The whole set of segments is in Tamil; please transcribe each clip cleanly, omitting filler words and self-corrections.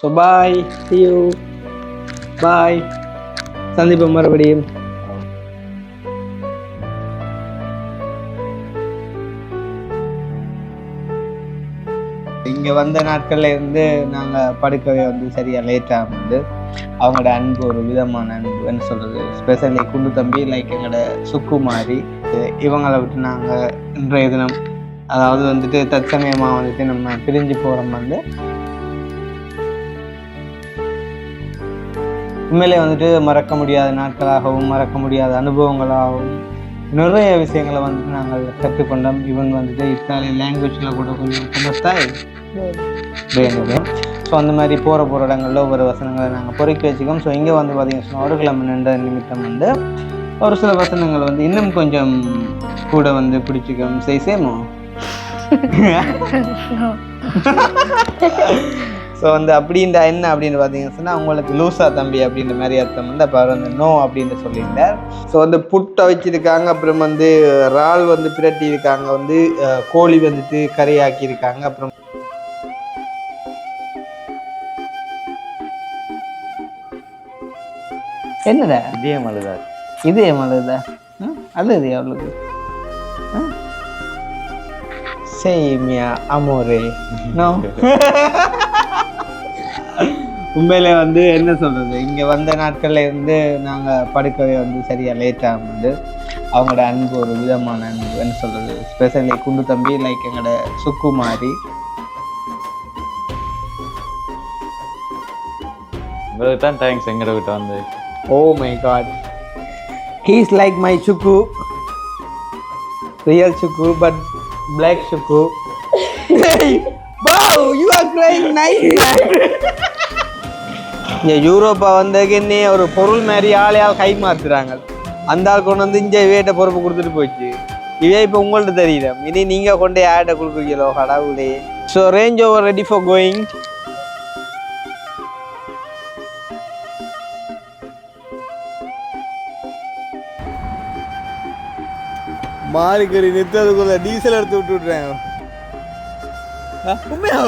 ஸோ பாய், see you, பாய், சந்திப்போம் மறுபடியும். இங்கே வந்த நாட்கள்ல இருந்து நாங்கள் படுக்கவே வந்து சரியாக லேட்டாக வந்து அவங்களோட அன்பு ஒரு விதமான அன்பு என்ன சொல்கிறது, ஸ்பெஷலி குண்டு தம்பி லைக் எங்களோட சுக்கு மாதிரி இவங்களை விட்டு நாங்கள் இன்றைய தினம் அதாவது வந்துட்டு தற்சமயமாக வந்துட்டு நம்ம பிரிஞ்சு போகிறோம் வந்து உண்மையிலே வந்துட்டு மறக்க முடியாத நாட்களாகவும் மறக்க முடியாத அனுபவங்களாகவும் நிறைய விஷயங்களை வந்துட்டு நாங்கள் கற்றுக்கொண்டோம். இவன் வந்துட்டு இத்தாலியன் லாங்குவேஜில் கூட கொஞ்சம் கமஸ்தாய் வேணுது. ஸோ அந்த மாதிரி போகிற இடங்களில் ஒவ்வொரு வசனங்களை நாங்கள் பொறுக்கி வச்சுக்கோம். ஸோ இங்கே வந்து பார்த்தீங்கன்னா ஒரு கிழமை நின்ற நிமித்தம் வந்து ஒரு சில வசனங்கள் வந்து இன்னும் கொஞ்சம் கூட வந்து பிடிச்சிக்கும். சேமோ ஸோ வந்து அப்படின்ற என்ன அப்படின்னு பார்த்தீங்கன்னு சொன்னால் அவங்களுக்கு லூசா தம்பி அப்படின்ற மாதிரி அர்த்தம் வந்து அப்போ அவர் வந்து நோ அப்படின்னு சொல்லியிருந்தார். ஸோ வந்து புட்டை வச்சுருக்காங்க, அப்புறம் வந்து இறால் வந்து பிரட்டி இருக்காங்க, வந்து கோழி வந்துட்டு கறியாக்கியிருக்காங்க, அப்புறம் என்னடா இதே மழுதா அழுது அவளுக்கு சேமியா அமோரே நோ. உண்மையில வந்து என்ன சொல்றது, இங்கே வந்த நாட்கள்ல இருந்து நாங்கள் படுக்கவே வந்து சரியாக லேட்டாக வந்து அவங்களோட அன்பு ஒரு விதமான அன்பு என்ன சொல்றது, ஸ்பெஷலி குண்டு தம்பி லைக் எங்களோட சுக்கு மாதிரி தான் தேங்க்ஸ் எங்கட விட்டு வந்து. Oh my God, he is like my சுக்கு, real சுக்கு but black சுக்கு. Hey wow, you are crying nice man. யூரோப்பா வந்ததுன்னே ஒரு பொருள் மாதிரி ஆளையால் கை மாத்துறாங்க. அந்த ஆள் கொண்டு வந்து இங்கே வேட்டை பொறுப்பு கொடுத்துட்டு போச்சு. இதே இப்போ உங்கள்ட்ட தெரியல, இனி நீங்கள் கொண்டு ஆட்டை கொடுக்குறீங்களோ கடவுளே. So Range Rover ready for going. மாறிக்கறி நிறுத்ததுக்குள்ள டீசல் எடுத்து விட்டுடுறேன். உண்மையா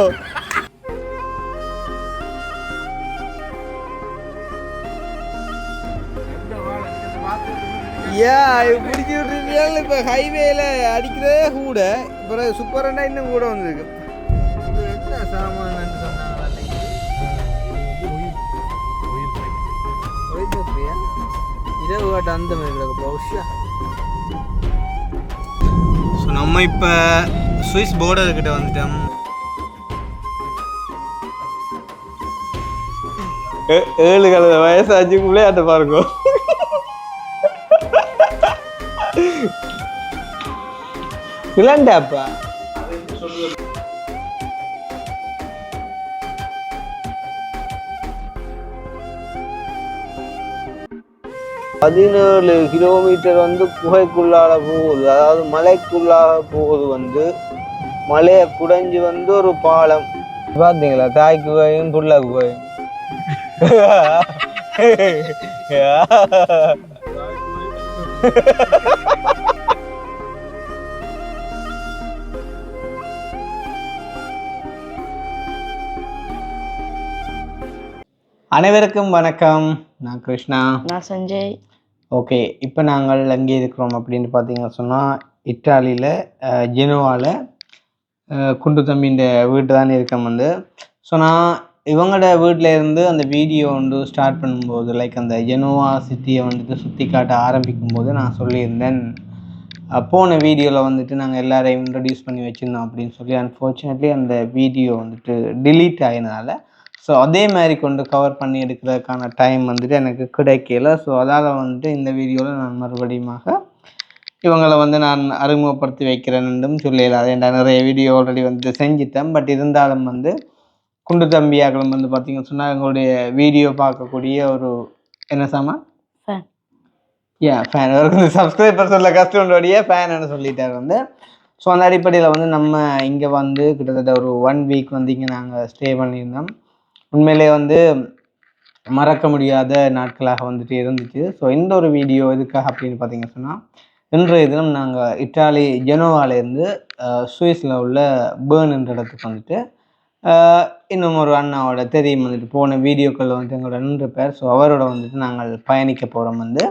பிடிச்சி விட்டுருக்கீங்க. இப்போ ஹைவேல அடிக்கிறதே கூட, இப்போ சூப்பரானா இன்னும் கூட வந்துருக்கு. என்ன சாமான் சொன்னாங்க இரவு காட்டு அந்த மாதிரி கிடக்குப்பா உஷா. ஸோ நம்ம இப்போ சுவிஸ் பார்டர்கிட்ட வந்துட்டோம். 7 கலந்த வயசாச்சு விளையாட்ட பாருங்க. விளையாண்டாப்பா பதினேழு கிலோமீட்டர் வந்து குகைக்குள்ளால போகுது, அதாவது மலைக்குள்ளாக போகுது. வந்து மலையை குடைஞ்சி வந்து ஒரு பாலம் பார்த்தீங்களா, தாய் குகையும் புள்ள குகையும். அனைவருக்கும் வணக்கம், நான் கிருஷ்ணா, நான் சஞ்சய். ஓகே, இப்போ நாங்கள் எங்கே இருக்கிறோம் அப்படின்னு பார்த்தீங்கன்னு சொன்னால் இத்தாலியில் ஜெனோவாவில் குண்டு தம்பின்ற வீட்டு தான் இருக்கோம் வந்து. ஸோ நான் இவங்களோட வீட்டில் இருந்து அந்த வீடியோ வந்து ஸ்டார்ட் பண்ணும்போது லைக் அந்த ஜெனோவா சிட்டியை வந்துட்டு சுற்றி காட்ட ஆரம்பிக்கும் போது நான் சொல்லியிருந்தேன், போன வீடியோவில் வந்துட்டு நாங்கள் எல்லாரையும் இன்ட்ரடியூஸ் பண்ணி வச்சுருந்தோம் அப்படின்னு சொல்லி. அன்ஃபார்ச்சுனேட்லி அந்த வீடியோ வந்துட்டு டிலீட் ஆகினதால ஸோ அதே மாதிரி கொண்டு கவர் பண்ணி எடுக்கிறதுக்கான டைம் வந்துட்டு எனக்கு கிடைக்கல. ஸோ அதால் வந்துட்டு இந்த வீடியோவில் நான் மறுபடியுமாக இவங்களை வந்து நான் அறிமுகப்படுத்தி வைக்கிறேன்னு சொல்லலாம். ஏன்டா நிறைய வீடியோ ஆல்ரெடி வந்துட்டு செஞ்சுட்டேன். பட் இருந்தாலும் வந்து குண்டு தம்பியாக்களும் வந்து பார்த்திங்கன்னு சொன்னால் எங்களுடைய வீடியோ பார்க்கக்கூடிய ஒரு என்ன சாமான் ஃபேன் அவருக்கு சப்ஸ்கிரைபர் சொல்ல கஸ்டமருடைய ஃபேன்னு சொல்லிட்டார் வந்து. ஸோ அந்த அடிப்படையில் வந்து நம்ம இங்கே வந்து கிட்டத்தட்ட ஒரு 1 வீக் வந்து இங்கே நாங்கள் ஸ்டே பண்ணியிருந்தோம். உண்மையிலே வந்து மறக்க முடியாத நாட்களாக வந்துட்டு இருந்துச்சு. ஸோ இந்த ஒரு வீடியோ எதுக்காக அப்படின்னு பார்த்தீங்கன்னு சொன்னால், இன்றைய தினம் நாங்கள் இத்தாலி ஜெனோவாலேருந்து சுவிஸில் உள்ள பேர்ன் என்ற இடத்துக்கு வந்துட்டு இன்னும் ஒரு அண்ணாவோட தெரியும் வந்துட்டு போன வீடியோக்களில் வந்து எங்களோட நின்றுப்பார். ஸோ அவரோட வந்துட்டு நாங்கள் பயணிக்க போகிறோம் வந்து.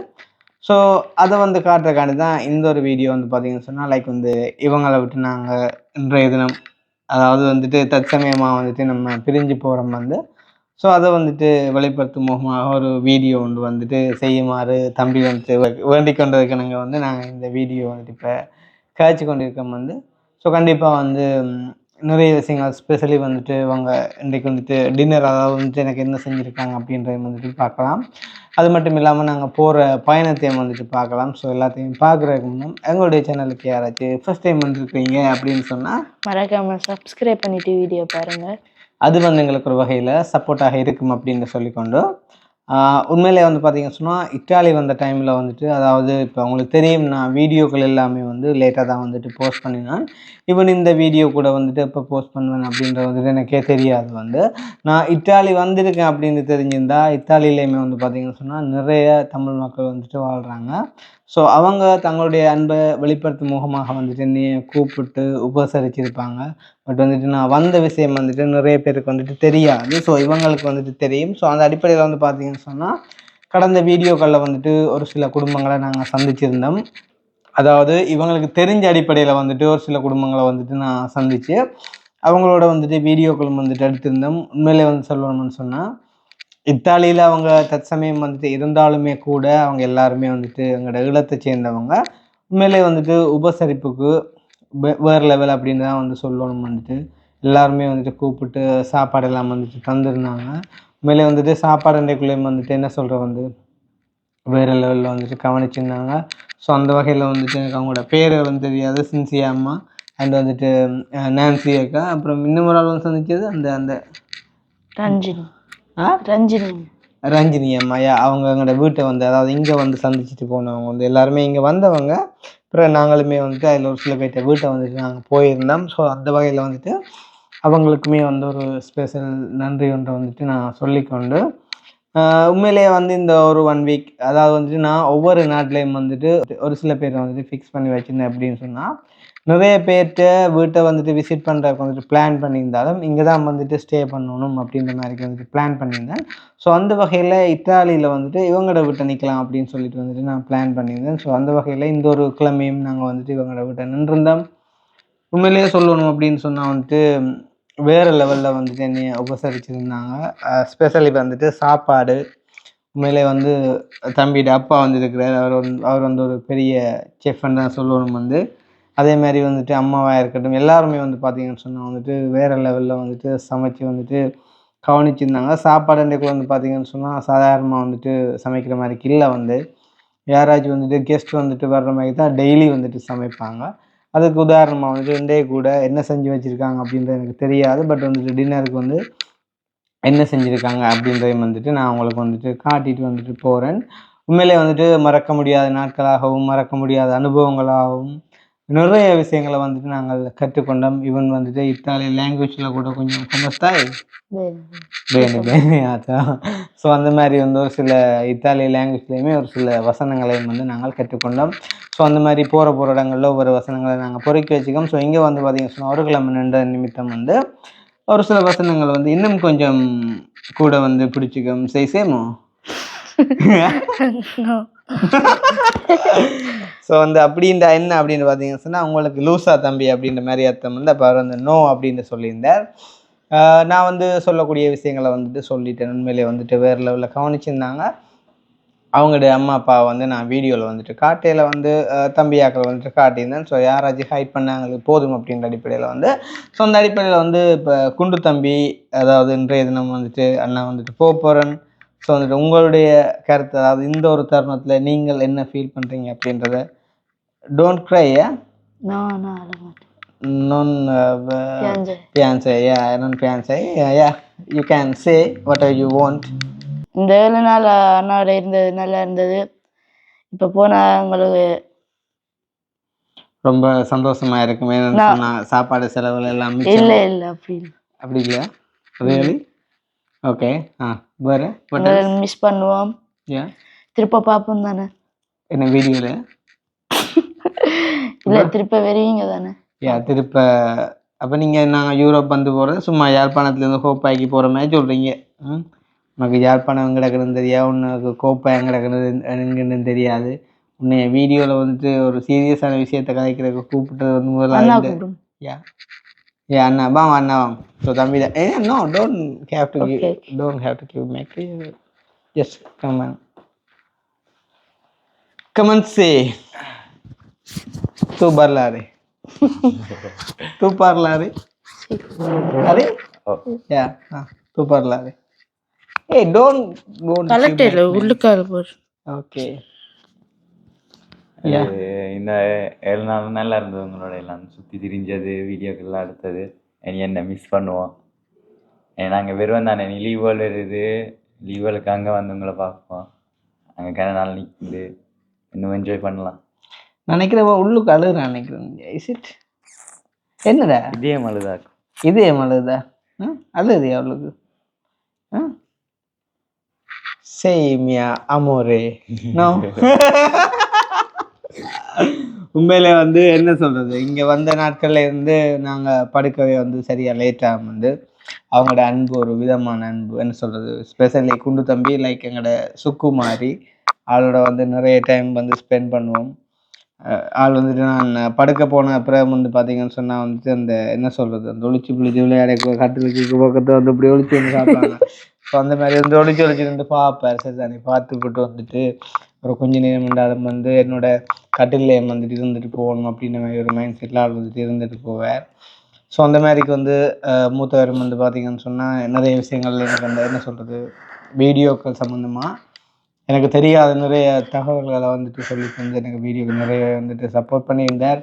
ஸோ அதை வந்து காட்டுறக்காண்டி தான் இந்த ஒரு வீடியோ வந்து பார்த்தீங்கன்னு சொன்னால் லைக் வந்து இவங்களை விட்டு நாங்கள் இன்றைய தினம் அதாவது வந்துட்டு தற்சமயமாக வந்துட்டு நம்ம பிரிஞ்சு போகிறோம் வந்து. ஸோ அதை வந்துட்டு வெளிப்படுத்தும் முகமாக ஒரு வீடியோ ஒன்று வந்துட்டு செய்யுமாறு தம்பி வந்துட்டு வேண்டிக் கொண்டதுக்கு நாங்கள் வந்து நாங்கள் இந்த வீடியோ வந்துட்டு இப்போ காய்ச்சி கொண்டிருக்கோம் வந்து. ஸோ கண்டிப்பாக வந்து நிறைய விஷயங்கள் ஸ்பெஷலி வந்துட்டு இவங்க இன்றைக்கு வந்துட்டு டின்னர் அதாவது வந்துட்டு எனக்கு என்ன செஞ்சுருக்காங்க அப்படின்றத வந்துட்டு பார்க்கலாம். அது மட்டும் இல்லாமல் நாங்கள் போகிற பயணத்தையும் வந்துட்டு பார்க்கலாம். ஸோ எல்லாத்தையும் பார்க்குறதுக்கு முன்னும் எங்களுடைய சேனலுக்கு யாராச்சும் ஃபர்ஸ்ட் டைம் வந்துருக்கீங்க அப்படின்னு சொன்னால் மறக்காம சப்ஸ்கிரைப் பண்ணிட்டு வீடியோ பாருங்க. அது வந்து எங்களுக்கு ஒரு வகையில் சப்போர்ட்டாக இருக்கும் அப்படின்னு சொல்லிக்கொண்டு உண்மையிலே வந்து பார்த்தீங்கன்னு சொன்னால் இட்டாலி வந்த டைமில் வந்துட்டு அதாவது இப்போ உங்களுக்கு தெரியும் நான் வீடியோக்கள் எல்லாமே வந்து லேட்டாக தான் வந்துட்டு போஸ்ட் பண்ணினேன். ஈவன் இந்த வீடியோ கூட வந்துட்டு எப்போ போஸ்ட் பண்ணுவேன் அப்படின்றது வந்துட்டு எனக்கே தெரியாது வந்து. நான் இட்டாலி வந்திருக்கேன் அப்படின்னு தெரிஞ்சிருந்தா இத்தாலியிலையுமே வந்து பார்த்தீங்கன்னு சொன்னால் நிறைய தமிழ் மக்கள் வந்துட்டு வாழ்கிறாங்க. ஸோ அவங்க தங்களுடைய அன்பை வெளிப்படுத்தும் முகமாக வந்துட்டு என்னைய கூப்பிட்டு உபசரிச்சிருப்பாங்க. பட் வந்துட்டு நான் வந்த விஷயம் வந்துட்டு நிறைய பேருக்கு வந்துட்டு தெரியாது. ஸோ இவங்களுக்கு வந்துட்டு தெரியும். ஸோ அந்த அடிப்படையில் வந்து பார்த்தீங்கன்னு சொன்னால் கடந்த வீடியோக்களில் வந்துட்டு ஒரு சில குடும்பங்களை நாங்கள் சந்திச்சிருந்தோம். அதாவது இவங்களுக்கு தெரிஞ்ச அடிப்படையில் வந்துட்டு ஒரு சில குடும்பங்களை வந்துட்டு நான் சந்தித்து அவங்களோட வந்துட்டு வீடியோக்களும் வந்துட்டு எடுத்திருந்தோம். உண்மையிலே வந்து சொல்லணும்னு சொன்னால் இத்தாலியில் அவங்க தற்சமயம் வந்துட்டு இருந்தாலுமே கூட அவங்க எல்லாருமே வந்துட்டு எங்களோட ஈழத்தை சேர்ந்தவங்க. உண்மையிலே வந்துட்டு உபசரிப்புக்கு வேறு லெவல் அப்படின்னு தான் வந்து சொல்லணும் வந்துட்டு. எல்லாருமே வந்துட்டு கூப்பிட்டு சாப்பாடெல்லாம் வந்துட்டு தந்துருந்தாங்க. உண்மையிலே வந்துட்டு சாப்பாடு அன்றைக்குள்ளேயும் வந்துட்டு என்ன சொல்கிற வந்து வேறு லெவலில் வந்துட்டு கவனிச்சிருந்தாங்க. ஸோ அந்த வகையில் வந்துட்டு எனக்கு அவங்களோட பேர் வந்து தெரியாது. சின்சியா அம்மா அண்ட் வந்துட்டு நான்சி அக்கா அப்புறம் இன்னும் ஒரு ஆள் வந்து சந்திச்சது அந்த அந்த ரஞ்சினி ரஞ்சினி ரஞ்சினி அம்மாயா அவங்க எங்களோட வீட்டை வந்து அதாவது இங்கே வந்து சந்திச்சுட்டு போனவங்க வந்து எல்லாருமே இங்கே வந்தவங்க. அப்புறம் நாங்களுமே வந்துட்டு அதில் ஒரு சில பேர்கிட்ட வீட்டை வந்துட்டு நாங்கள் போயிருந்தோம். ஸோ அந்த வகையில் வந்துட்டு அவங்களுக்குமே வந்து ஒரு ஸ்பெஷல் நன்றி ஒன்றை வந்துட்டு நான் சொல்லிக்கொண்டு உண்மையிலேயே வந்து இந்த ஒரு 1 வீக் அதாவது வந்துட்டு நான் ஒவ்வொரு நாட்டிலையும் வந்துட்டு ஒரு சில பேர் வந்துட்டு ஃபிக்ஸ் பண்ணி வச்சுருந்தேன் அப்படின்னு சொன்னால் நிறைய பேர்கிட்ட வீட்டை வந்துட்டு விசிட் பண்ணுறதுக்கு வந்துட்டு பிளான் பண்ணியிருந்தாலும் இங்கே தான் வந்துட்டு ஸ்டே பண்ணணும் அப்படின்ற மாதிரி வந்துட்டு பிளான் பண்ணியிருந்தேன். ஸோ அந்த வகையில் இத்தாலியில் வந்துட்டு இவங்களோட வீட்டை நிற்கலாம் அப்படின்னு சொல்லிட்டு வந்துட்டு நான் பிளான் பண்ணியிருந்தேன். ஸோ அந்த வகையில் இந்த ஒரு கிழமையும் நாங்கள் வந்துட்டு இவங்களோட வீட்டை நின்றுருந்தோம். உண்மையிலேயே சொல்லணும் அப்படின்னு சொன்னால் வந்துட்டு வேறு லெவலில் வந்துட்டு என்னைய உபசரிச்சிருந்தாங்க. ஸ்பெஷலி வந்துட்டு சாப்பாடு உண்மையிலே வந்து தம்பியோட அப்பா வந்து இருக்கிறார். அவர் வந்து ஒரு பெரிய செஃப்ன்னு தான் சொல்லணும் வந்து. அதே மாதிரி வந்துட்டு அம்மாவாக இருக்கட்டும் எல்லாருமே வந்து பார்த்தீங்கன்னு சொன்னால் வந்துட்டு வேறு லெவலில் வந்துட்டு சமைச்சு வந்துட்டு கவனிச்சிருந்தாங்க. சாப்பாடு அன்றைக்கு வந்து பார்த்தீங்கன்னு சொன்னால் சாதாரணமாக வந்துட்டு சமைக்கிற மாதிரிக்கு இல்லை வந்து யாராச்சும் வந்துட்டு கெஸ்ட் வந்துட்டு வர்ற மாதிரி தான் டெய்லி வந்துட்டு சமைப்பாங்க. அதுக்கு உதாரணமாக வந்துட்டு இன்றைய கூட என்ன செஞ்சு வச்சுருக்காங்க அப்படின்றது எனக்கு தெரியாது. பட் வந்துட்டு டின்னருக்கு வந்து என்ன செஞ்சுருக்காங்க அப்படின்றதையும் வந்துட்டு நான் அவங்களுக்கு வந்துட்டு காட்டிட்டு வந்துட்டு போகிறேன். உண்மையிலே வந்துட்டு மறக்க முடியாத நாட்களாகவும் மறக்க முடியாத அனுபவங்களாகவும் நிறைய விஷயங்களை வந்துட்டு நாங்கள் கற்றுக்கொண்டோம். ஈவன் வந்துட்டு இத்தாலி லாங்குவேஜில் கூட கொஞ்சம் கமஸ்தாய் ஆச்சா. ஸோ அந்த மாதிரி வந்து ஒரு சில இத்தாலி லாங்குவேஜ்லேயுமே ஒரு சில வசனங்களையும் வந்து நாங்கள் கற்றுக்கொண்டோம். ஸோ அந்த மாதிரி போகிற இடங்களில் ஒவ்வொரு வசனங்களை நாங்கள் பொறுக்கி வச்சுக்கோம். ஸோ இங்கே வந்து பார்த்தீங்கன்னா சொன்னால் ஒரு கிழமை நின்ற நிமித்தம் வந்து ஒரு சில வசனங்கள் வந்து இன்னும் கொஞ்சம் கூட வந்து பிடிச்சிக்கும் செய்சேமோ. ஸோ வந்து அப்படின்ற என்ன அப்படின்னு பார்த்தீங்கன்னு சொன்னால் உங்களுக்கு லூசா தம்பி அப்படின்ற மாதிரி அர்த்தம் வந்து அப்போ அவர் வந்து நோ அப்படின்னு சொல்லியிருந்தார். நான் வந்து சொல்லக்கூடிய விஷயங்களை வந்துட்டு சொல்லிட்டேன். உண்மையிலே வந்துட்டு வேறு லெவலில் கவனிச்சிருந்தாங்க. அவங்களுடைய அம்மா அப்பா வந்து நான் வீடியோவில் வந்துட்டு காட்டையில் வந்து தம்பியாக்களை வந்துட்டு காட்டியிருந்தேன். ஸோ யாராச்சும் ஹைட் பண்ணாங்களுக்கு போதும் அப்படின்ற அடிப்படையில் வந்து ஸோ அந்த அடிப்படையில் வந்து இப்போ குண்டு தம்பி அதாவது இன்றைய தினம் வந்துட்டு அண்ணா வந்துட்டு போகிறேன். ஸோ வந்துட்டு உங்களுடைய கருத்து அதாவது இந்த ஒரு தருணத்தில் நீங்கள் என்ன ஃபீல் பண்ணுறீங்க அப்படின்றத don't cry non fiance non fiance you can say whatever you want. இந்த 7 நாள் அண்ணாவோட இருந்தது நல்லா இருந்தது. இப்போ போனால் உங்களுக்கு ரொம்ப சந்தோஷமா இருக்குமே. சாப்பாடு செலவுல எல்லாம் இல்லை அப்படி இல்லை ரியலி ஓகே. வேறு மிஸ் பண்ணுவோம். திருப்ப பார்ப்போம் தானே என்ன வீடியோவில் இல்லை திருப்ப வருவீங்க தானே. திருப்ப அப்போ நீங்கள் நாங்கள் யூரோப் வந்து போகிறது சும்மா யாழ்ப்பாணத்துலேருந்து கோப்பாய்க்கு போகிற மாதிரி சொல்கிறீங்க. உனக்கு யாழ்ப்பாணம் எங்கே கிடக்குதுன்னு தெரியாது, உனக்கு கோப்பை எங்கே கிடக்குது எங்கன்னு தெரியாது. உன்னை வீடியோவில் வந்துட்டு ஒரு சீரியஸான விஷயத்தை கதைக்கிறதுக்கு கூப்பிட்டு வந்து முதல்ல யா யா அண்ணா வாங்க அண்ணா வாங்க. ஸோ தம்பி தான் no don't have to give make just come on से तू बरला रे तू परला रे अरे या हाँ तू परला रे hey don't கலெக்டர் உள்ளுக்கால போர் okay இந்த 7 நாள் நல்லா இருந்தது உங்களோட எல்லாம் சுற்றி திரிஞ்சது வீடியோக்கெல்லாம் எடுத்தது இனி என்ன மிஸ் பண்ணுவோம். நாங்கள் வெறும் தானே நீ லீவ் இருக்குது லீவுகளுக்கு அங்கே வந்து உங்களை பார்ப்போம். அங்கே கன நாள் நிற்குது இன்னும் என்ஜாய் பண்ணலாம் நினைக்கிறேன். உள்ளுக்கு அழுகுறேன் நினைக்கிறேன். இஸ் இட் என்னடா இதே மழுதா இதே மழுதா அழுது அவளுக்கு சேமியா அமோரே நோ உண்மையில வந்து என்ன சொல்றது, இங்க வந்த நாட்கள்ல இருந்து நாங்க படுக்கவே வந்து சரியா லேட்டாக வந்து அவங்களோட அன்பு ஒரு விதமான அன்பு என்ன சொல்றது, ஸ்பெஷலி குண்டு தம்பி லைக் எங்களோட சுக்குமாரி ஆளோட வந்து நிறைய டைம் வந்து ஸ்பெண்ட் பண்ணுவோம். ஆள் வந்துட்டு நான் படுக்க போன அப்புறம் வந்து பார்த்தீங்கன்னு சொன்னால் வந்துட்டு அந்த என்ன சொல்கிறது அந்த ஒளிச்சு புளிச்சு விளையாட கட்டுக்கு பக்கத்தை வந்து இப்படி ஒளிச்சு வந்து சாப்பிடுவாங்க. ஸோ அந்த மாதிரி வந்து ஒளிச்சு வந்து பார்ப்பேன். சரி தானே பார்த்துக்கிட்டு வந்துட்டு ஒரு கொஞ்ச நேரம் இருந்தாலும் வந்து என்னோட கட்டிலே வந்துட்டு இருந்துட்டு போகணும் அப்படின்ற மாதிரி ஒரு மைண்ட் செட்டில் ஆள் வந்துட்டு இருந்துட்டு போவேன். ஸோ அந்த மாதிரிக்கு வந்து மூத்தவரும் வந்து பார்த்தீங்கன்னு சொன்னால் நிறைய விஷயங்கள் எனக்கு அந்த என்ன சொல்கிறது வீடியோக்கள் சம்மந்தமாக எனக்கு தெரியாத நிறைய தகவல்களை வந்துட்டு சொல்லி வந்து எனக்கு வீடியோக்கு நிறைய வந்துட்டு சப்போர்ட் பண்ணியிருந்தார்.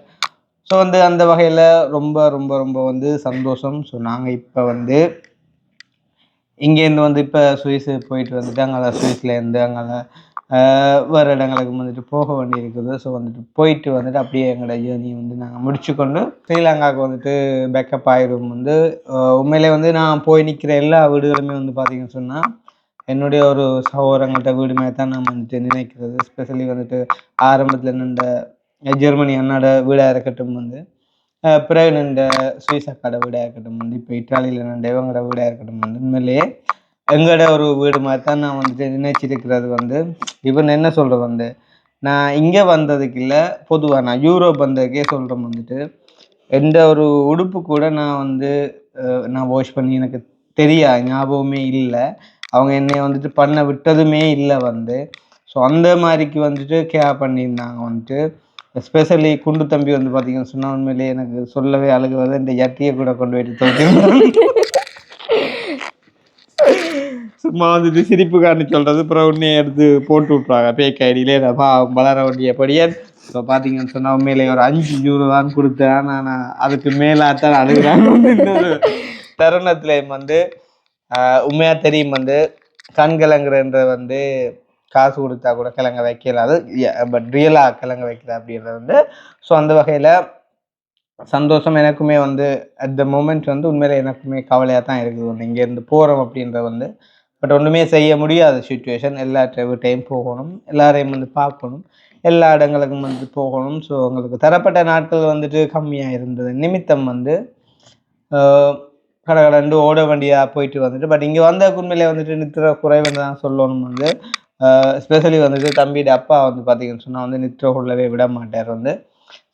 ஸோ வந்து அந்த வகையில் ரொம்ப ரொம்ப ரொம்ப வந்து சந்தோஷம். ஸோ நாங்கள் இப்போ வந்து இங்கேருந்து வந்து இப்போ சுவிஸு போயிட்டு வந்துட்டு அங்கே சுவிஸ்லேருந்து அங்கே வேறு இடங்களுக்கு வந்துட்டு போக வேண்டி இருக்குது. ஸோ வந்துட்டு போயிட்டு வந்துட்டு அப்படியே எங்களோட ஜேர்னி வந்து நாங்கள் முடிச்சுக்கொண்டு ஸ்ரீலங்காவுக்கு வந்துட்டு பேக்கப் ஆகிடும். வந்து உண்மையிலே வந்து நான் போய் நிற்கிற எல்லா வீடுகளுமே வந்து பார்த்தீங்கன்னு சொன்னால் என்னுடைய ஒரு சகோதரங்கள்ட்ட வீடு மாதிரி தான் நான் வந்துட்டு நினைக்கிறது. ஸ்பெஷலி வந்துட்டு ஆரம்பத்தில் நின்ற ஜெர்மனி அண்ணாட வீடாக இருக்கட்டும், வந்து பிறகு நின்ற சுவிஸ் அக்காட வீடாக இருக்கட்டும், வந்து இப்போ இட்டாலியில் நின்ற இவங்களோட வீடாக இருக்கட்டும், வந்து உண்மையிலேயே எங்களோட ஒரு வீடு மாதிரி தான் நான் வந்துட்டு நினைச்சிருக்கிறது. வந்து இவன் என்ன சொல்கிறது வந்து நான் இங்கே வந்ததுக்கு இல்லை, பொதுவாக நான் யூரோப் வந்ததுக்கே சொல்கிறேன். வந்துட்டு எந்த ஒரு உடுப்பு கூட நான் வந்து நான் வாஷ் பண்ணி எனக்கு தெரியாது, ஞாபகமே இல்லை. அவங்க என்னை வந்துட்டு பண்ண விட்டதுமே இல்லை வந்து. ஸோ அந்த மாதிரிக்கு வந்துட்டு கேர் பண்ணியிருந்தாங்க வந்துட்டு. எஸ்பெஷலி குண்டு தம்பி வந்து பார்த்தீங்கன்னு சொன்னால் உண்மையிலேயே எனக்கு சொல்லவே அழுகுவது இந்த ஜட்டியை கூட கொண்டு போயிட்டு தோற்றிருந்தாங்க. சும்மா வந்துட்டு சிரிப்பு காரணி சொல்கிறது அப்புறம் உன்னையே எடுத்து போட்டு விட்ருவாங்க பேக் ஐடியிலே வளர வேண்டியபடியே. இப்போ பார்த்தீங்கன்னு சொன்னால் உண்மையிலேயே ஒரு 5 யூரோ தான் கொடுத்தேன். நான் அதுக்கு மேலாத்தான் அழுகிறாங்க. இன்னொரு தருணத்துலேயும் வந்து உண்மையாக தெரியும் வந்து கண்கிழங்குறன்ற வந்து காசு கொடுத்தா கூட கிழங்க வைக்கலாது, பட் ரியலாக கிழங்க வைக்கல அப்படின்றது வந்து. ஸோ அந்த வகையில் சந்தோஷம் எனக்குமே வந்து அட் த மூமெண்ட் வந்து உண்மையில எனக்குமே கவலையாக தான் இருக்குது ஒன்று இங்கேருந்து போகிறோம் அப்படின்ற வந்து. பட் ஒன்றுமே செய்ய முடியாத சுச்சுவேஷன். எல்லா டைம் போகணும், எல்லாரையும் வந்து பார்க்கணும், எல்லா இடங்களுக்கும் வந்து போகணும். ஸோ உங்களுக்கு தரப்பட்ட நாட்கள் வந்துட்டு கம்மியாக இருந்தது நிமித்தம் வந்து கடகடண்டு ஓட வண்டியாக போயிட்டு வந்துட்டு. பட் இங்கே வந்த உண்மையிலே வந்துட்டு நித்திர குறைவுன்னு தான் சொல்லணும். வந்து ஸ்பெஷலி வந்துட்டு தம்பியோட அப்பா வந்து பார்த்தீங்கன்னு சொன்னால் வந்து நித்திர உள்ளவே விட மாட்டார். வந்து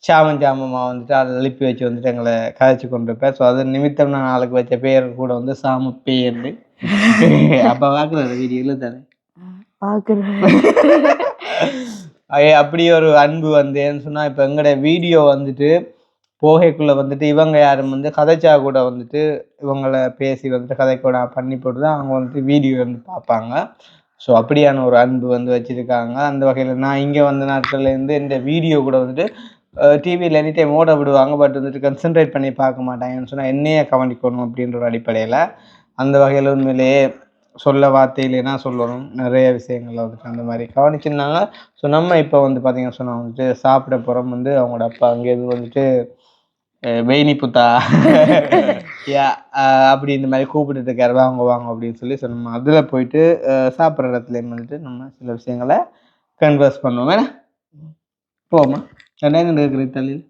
சாமமாக வந்துட்டு அதை எழுப்பி வச்சு வந்துட்டு எங்களை கதைச்சி கொண்டு இருப்பேன். ஸோ அது நிமித்தம் நான் நாளுக்கு வச்ச பேர் கூட வந்து சாம பேர். அப்போ பார்க்குறது வீடியோவில் தானே பார்க்குறேன். அப்படி ஒரு அன்பு வந்து ஏன்னு சொன்னால் இப்போ எங்களோட வீடியோ வந்துட்டு போகைக்குள்ளே வந்துட்டு இவங்க யாரும் வந்து கதைச்சா கூட வந்துட்டு இவங்களை பேசி வந்துட்டு கதை கூட பண்ணி போட்டு தான் அவங்க வந்துட்டு வீடியோ வந்து பார்ப்பாங்க. ஸோ அப்படியான ஒரு அன்பு வந்து வச்சுருக்காங்க. அந்த வகையில் நான் இங்கே வந்த நாட்கள்லேருந்து இந்த வீடியோ கூட வந்துட்டு டிவியில் எனி டைம் ஓட விடுவாங்க. பட் வந்துட்டு கன்சன்ட்ரேட் பண்ணி பார்க்க மாட்டாங்கன்னு சொன்னால் என்னையே கவனிக்கணும் அப்படின்ற ஒரு அடிப்படையில் அந்த வகையில் உண்மையிலேயே சொல்ல வார்த்தையிலேனா சொல்லணும் நிறைய விஷயங்கள் வந்துட்டு அந்த மாதிரி கவனிச்சிருந்தாங்க. ஸோ நம்ம இப்போ வந்து பார்த்தீங்கன்னு சொன்னால் வந்துட்டு சாப்பிட போகிறோம். வந்து அவங்களோட அப்பா அங்கேருந்து வந்துட்டு வெயினி புத்தா அப்படி இந்த மாதிரி கூப்பிட்டு இருக்காரு, வாங்க வாங்க அப்படின்னு சொல்லி நம்ம அதில் போயிட்டு சாப்பிட்ற இடத்துலேயும் வந்துட்டு நம்ம சில விஷயங்களை கன்வர்ஸ் பண்ணுவோம். வேணா போமா ரெண்டாயிரம் இருக்கிற தலையில்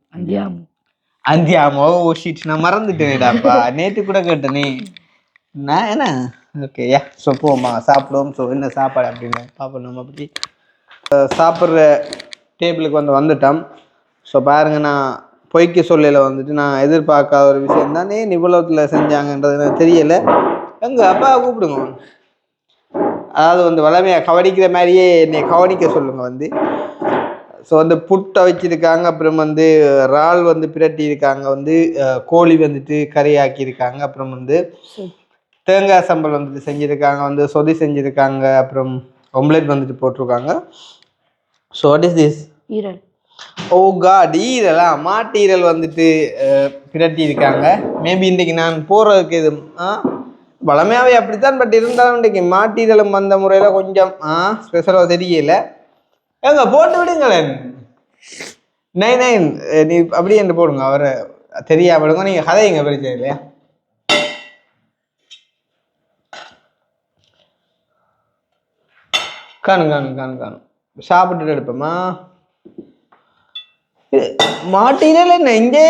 அந்தியாமோ ஓ ஷீட் நான் மறந்துட்டேனேடாப்பா நேற்று கூட கேட்டேனே நான் என்ன ஓகே யா ஸோ போமா சாப்பிடுவோம் ஸோ என்ன சாப்பாடு அப்படின்னு பார்ப்போம் நம்ம அப்படி சாப்பிட்ற டேபிளுக்கு வந்துட்டோம் ஸோ பாருங்க நான் பொய்க்கு சொல்லல வந்துட்டு நான் எதிர்பார்க்காத ஒரு விஷயம் தானே நிபுணத்தில் செஞ்சாங்கன்றது எனக்கு தெரியலை எங்க அப்பா கூப்பிடுங்க அதாவது வளமையாக கவனிக்கிற மாதிரியே என்னை கவனிக்க சொல்லுங்க ஸோ புட்டை வச்சிருக்காங்க அப்புறம் இறால் பிரட்டி இருக்காங்க கோழி கறியாக்கியிருக்காங்க அப்புறம் தேங்காய் சம்பல் செஞ்சுருக்காங்க சொதி செஞ்சுருக்காங்க அப்புறம் ஒம்லெட் போட்டிருக்காங்க ஸோ வாட் இஸ் திஸ் ஈரல் ஓ காட் ஈரலா மாட்டு ஈரல் பிரட்டி இருக்காங்க மேபி இன்றைக்கு நான் போகிறதுக்கு இது வளமையாகவே அப்படித்தான் பட் இருந்தாலும் இன்றைக்கு மாட்டு ஈரலும் வந்த முறையில் கொஞ்சம் ஸ்பெஷலாக தெரியல ஏங்க போட்டு விடுங்களேன் நைன் நீ அப்படியே என்று போடுங்க அவரை தெரியாம விடுங்க நீங்க கதைங்க பிரச்சனை இல்லையா காணும் சாப்பிட்டுட்டு எடுப்போமா மாட்டினல என்ன இங்கே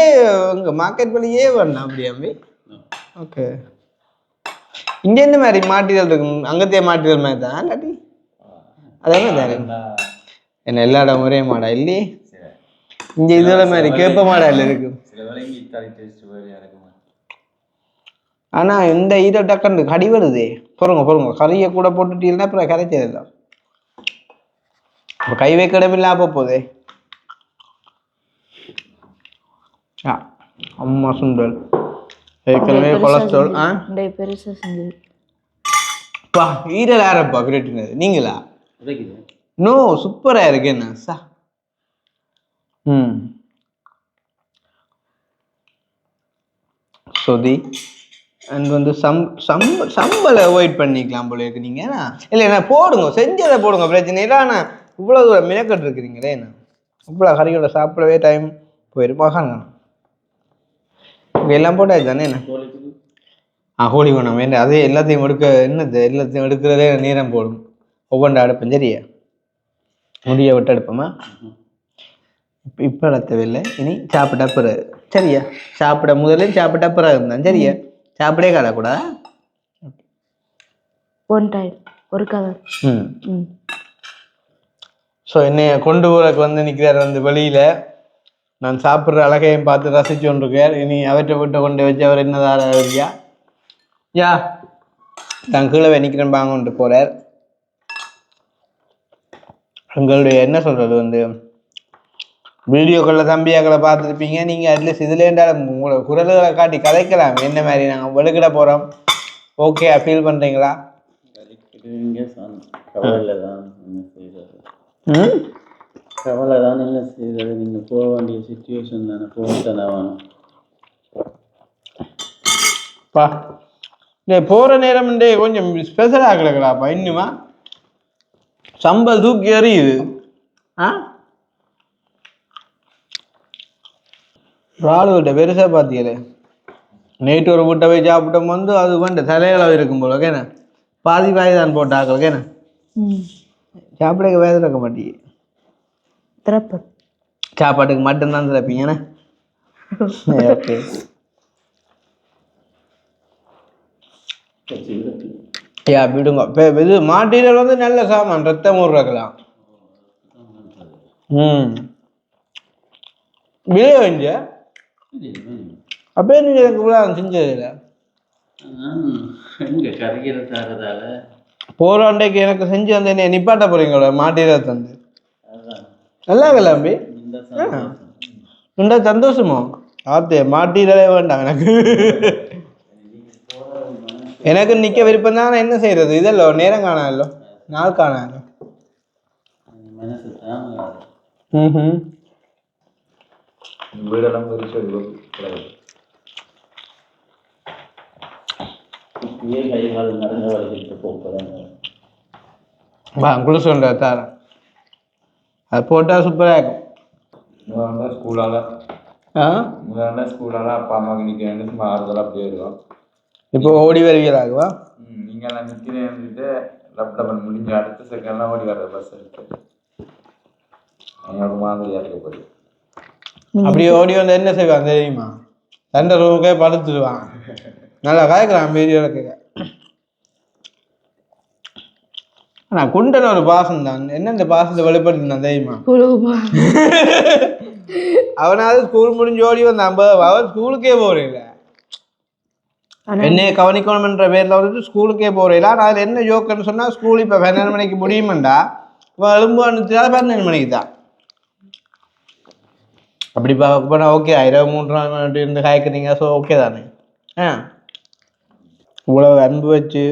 உங்க மார்க்கெட் வழியே வேணும் அப்படியாமே ஓகே இங்கே இந்த மாதிரி மாட்டிதல் இருக்கு அங்கத்தையே மாட்டிதல் மாதிரி தான் இல்லாட்டி அதே மாதிரி என்ன எல்லா இடம் ஒரே மாடா இல்லையே இங்க இதுல மாதிரி கேப்ப மாடா இல்ல இருக்கு ஆனா இந்த ஈர டக்கண்டு கடி வருதே பொறுங்க கறியை கூட போட்டுட்டீங்கன்னா அப்புறம் கரைச்சதுதான் கை வைக்க இடமில்லாம போதே அம்மா சுண்டல் ஏற்கனவே கொலஸ்ட்ரால் பெருசா செஞ்சது ஈரல் யாரப்பா பிரட்டினது நீங்களா நோ சூப்பரா இருக்கு என்ன சா சொதி அண்ட் சம்பளை அவாய்ட் பண்ணிக்கலாம் போல இருக்கு நீங்க இல்லை போடுங்க செஞ்சதை போடுங்க பிரச்சனை இல்லை ஆனால் இவ்வளோ தூரம் மினக்கட்டு இருக்கிறீங்களே என்ன இவ்வளோ கறியோட சாப்பிடவே டைம் போயிருப்பாங்க எல்லாம் போட்டாச்சு தானே என்ன கோழி வேணும் வேண்டாம் அதே எல்லாத்தையும் எல்லாத்தையும் எடுக்கிறதே நேரம் போடும் ஒவ்வொன்றா அடுப்பேன் சரியா முடிய விட்டு எடுப்போமா இப்போ எடுத்தவில்லை இனி சாப்பிட்டா பிறகு சரியா சாப்பிட முதல்ல சாப்பிட்டா பிறகு இருந்தான் சரியா சாப்பிடே காடக்கூடாதா ஒன் டைம் ஒரு கலர் ஸோ என்னைய கொண்டு போறதுக்கு நிற்கிறார் வெளியில நான் சாப்பிட்ற அழகையும் பார்த்து ரசிச்சு கொண்டிருக்கார் இனி அவற்றை விட்டு கொண்டு வச்சு அவர் என்னதான் இருக்கியா யா நான் கீழே நிற்கிறேன் பாங்க போறார் உங்களுடைய என்ன சொல்றது வீடியோக்களில் தம்பியாக்களை பார்த்துருப்பீங்க நீங்கள் அட்லீஸ்ட் இதுல இருந்தாலும் உங்களோட குரல்களை காட்டி கதைக்கலாம் என்ன மாதிரி நாங்கள் வெளுக்கிட போகிறோம் ஓகே ஃபீல் பண்ணுறீங்களா கவலை தான் என்ன செய்யறது நீங்கள் போக வேண்டிய சுச்சுவேஷன் தானே போகத்தானே வேணும் போகிற நேரம் கொஞ்சம் ஸ்பெஷலாக கிடக்கலாப்பா இன்னுமா சம்பல் தூக்கி எறியுது ராளுகிட்ட பெருசாக பார்த்தீங்களே நைட்டு ஒரு வீட்டை போய் சாப்பிட்டோம் அது தலையளவு இருக்கும் போல கேன பாதி தான் போட்டாக்கள் கேன சாப்பிட வேலை இருக்க மாட்டீங்க சாப்பாட்டுக்கு மட்டும்தான் திறப்பீங்கண்ணே ஓகே யா விடுங்க இது மாட்டீரியல் நல்ல சாமான் ரத்தம் ஊறுறக்கலாம் விளைய வேண்டிய அப்பயே நீங்க எனக்கு செஞ்சது இல்லை போராண்டைக்கு எனக்கு செஞ்சு என்ன நிப்பாட்ட போறீங்களா மாட்டீரியல் தந்து நல்லா கிளம்பி இந்த சந்தோஷமோ ஆத்தே மாட்டீரலே வேண்டாம் எனக்கு நிக்க விருப்பம் தான் என்ன செய்யறது இதல்லோ நேரம் காணாதோ நாள் காணாதோ குளிச்சுண்டா தார அது போட்டா சூப்பரா இருக்கும் ஸ்கூலால அப்பா அம்மாவுக்கு நிற்க மாறுதல் அப்படியே இருக்கும் இப்போ ஓடி வருவீங்களாகுவா நீங்கெல்லாம் நிற்கிறேன்ட்டு லப்டபன் முடிஞ்ச அடுத்த செகண்ட்லாம் ஓடி வர்ற பஸ் இருக்கு எனக்கு மாதிரியா இருக்க போகுது அப்படியே ஓடி வந்து என்ன செய்வான் தெரியுமா? ரெண்டு ரூமுக்கே படுத்துடுவான். நல்லா காய்க்கிறான் வீடியோவில் கேட்க. ஆனால் குண்டன் ஒரு பாசம் தான். என்ன இந்த பாசத்தை வெளிப்படுத்தினான் தெரியுமா? அவனாவது ஸ்கூல் முடிஞ்சு ஓடி வந்தான். அவன் ஸ்கூலுக்கே போறேன் என்னைய கவனிக்கணும்ன்ற பேர்ல வந்துட்டு ஸ்கூலுக்கே போறேன். ஆனால் அதில் என்ன ஜோக்குன்னு சொன்னா, ஸ்கூல் இப்போ 12 மணிக்கு முடியுமெண்டா இப்போ எலும்பு அனுப்பிச்சா 12 மணிக்கு தான். அப்படி பார்க்க போனால் ஓகே, 23 இருந்து காய்க்கிறீங்க, ஸோ ஓகே தானே. இவ்வளவு அன்பு வச்சு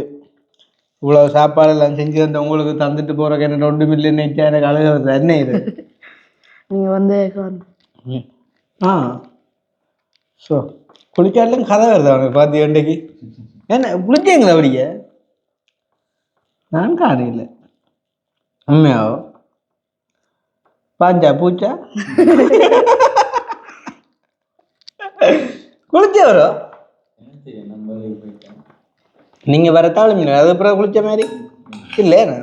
இவ்வளவு சாப்பாடெல்லாம் செஞ்சு தந்த உங்களுக்கு தந்துட்டு போறக்கு என்ன 2 மில்லியன் நினைச்சா எனக்கு அழகு வருது. என்ன இது நீங்க வந்து ஸோ குளிக்காட்டிலும் கதை வருது அவனுக்கு பார்த்து இன்றைக்கு. என்ன குளிச்சீங்களா அப்படிங்க? நான் காணையில் உண்மையாவோ பாஞ்சா பூச்சா குளிச்சவரோ நீங்க வர தாளுமீன் அது அப்புறம் குளிச்ச மாதிரி இல்லையா?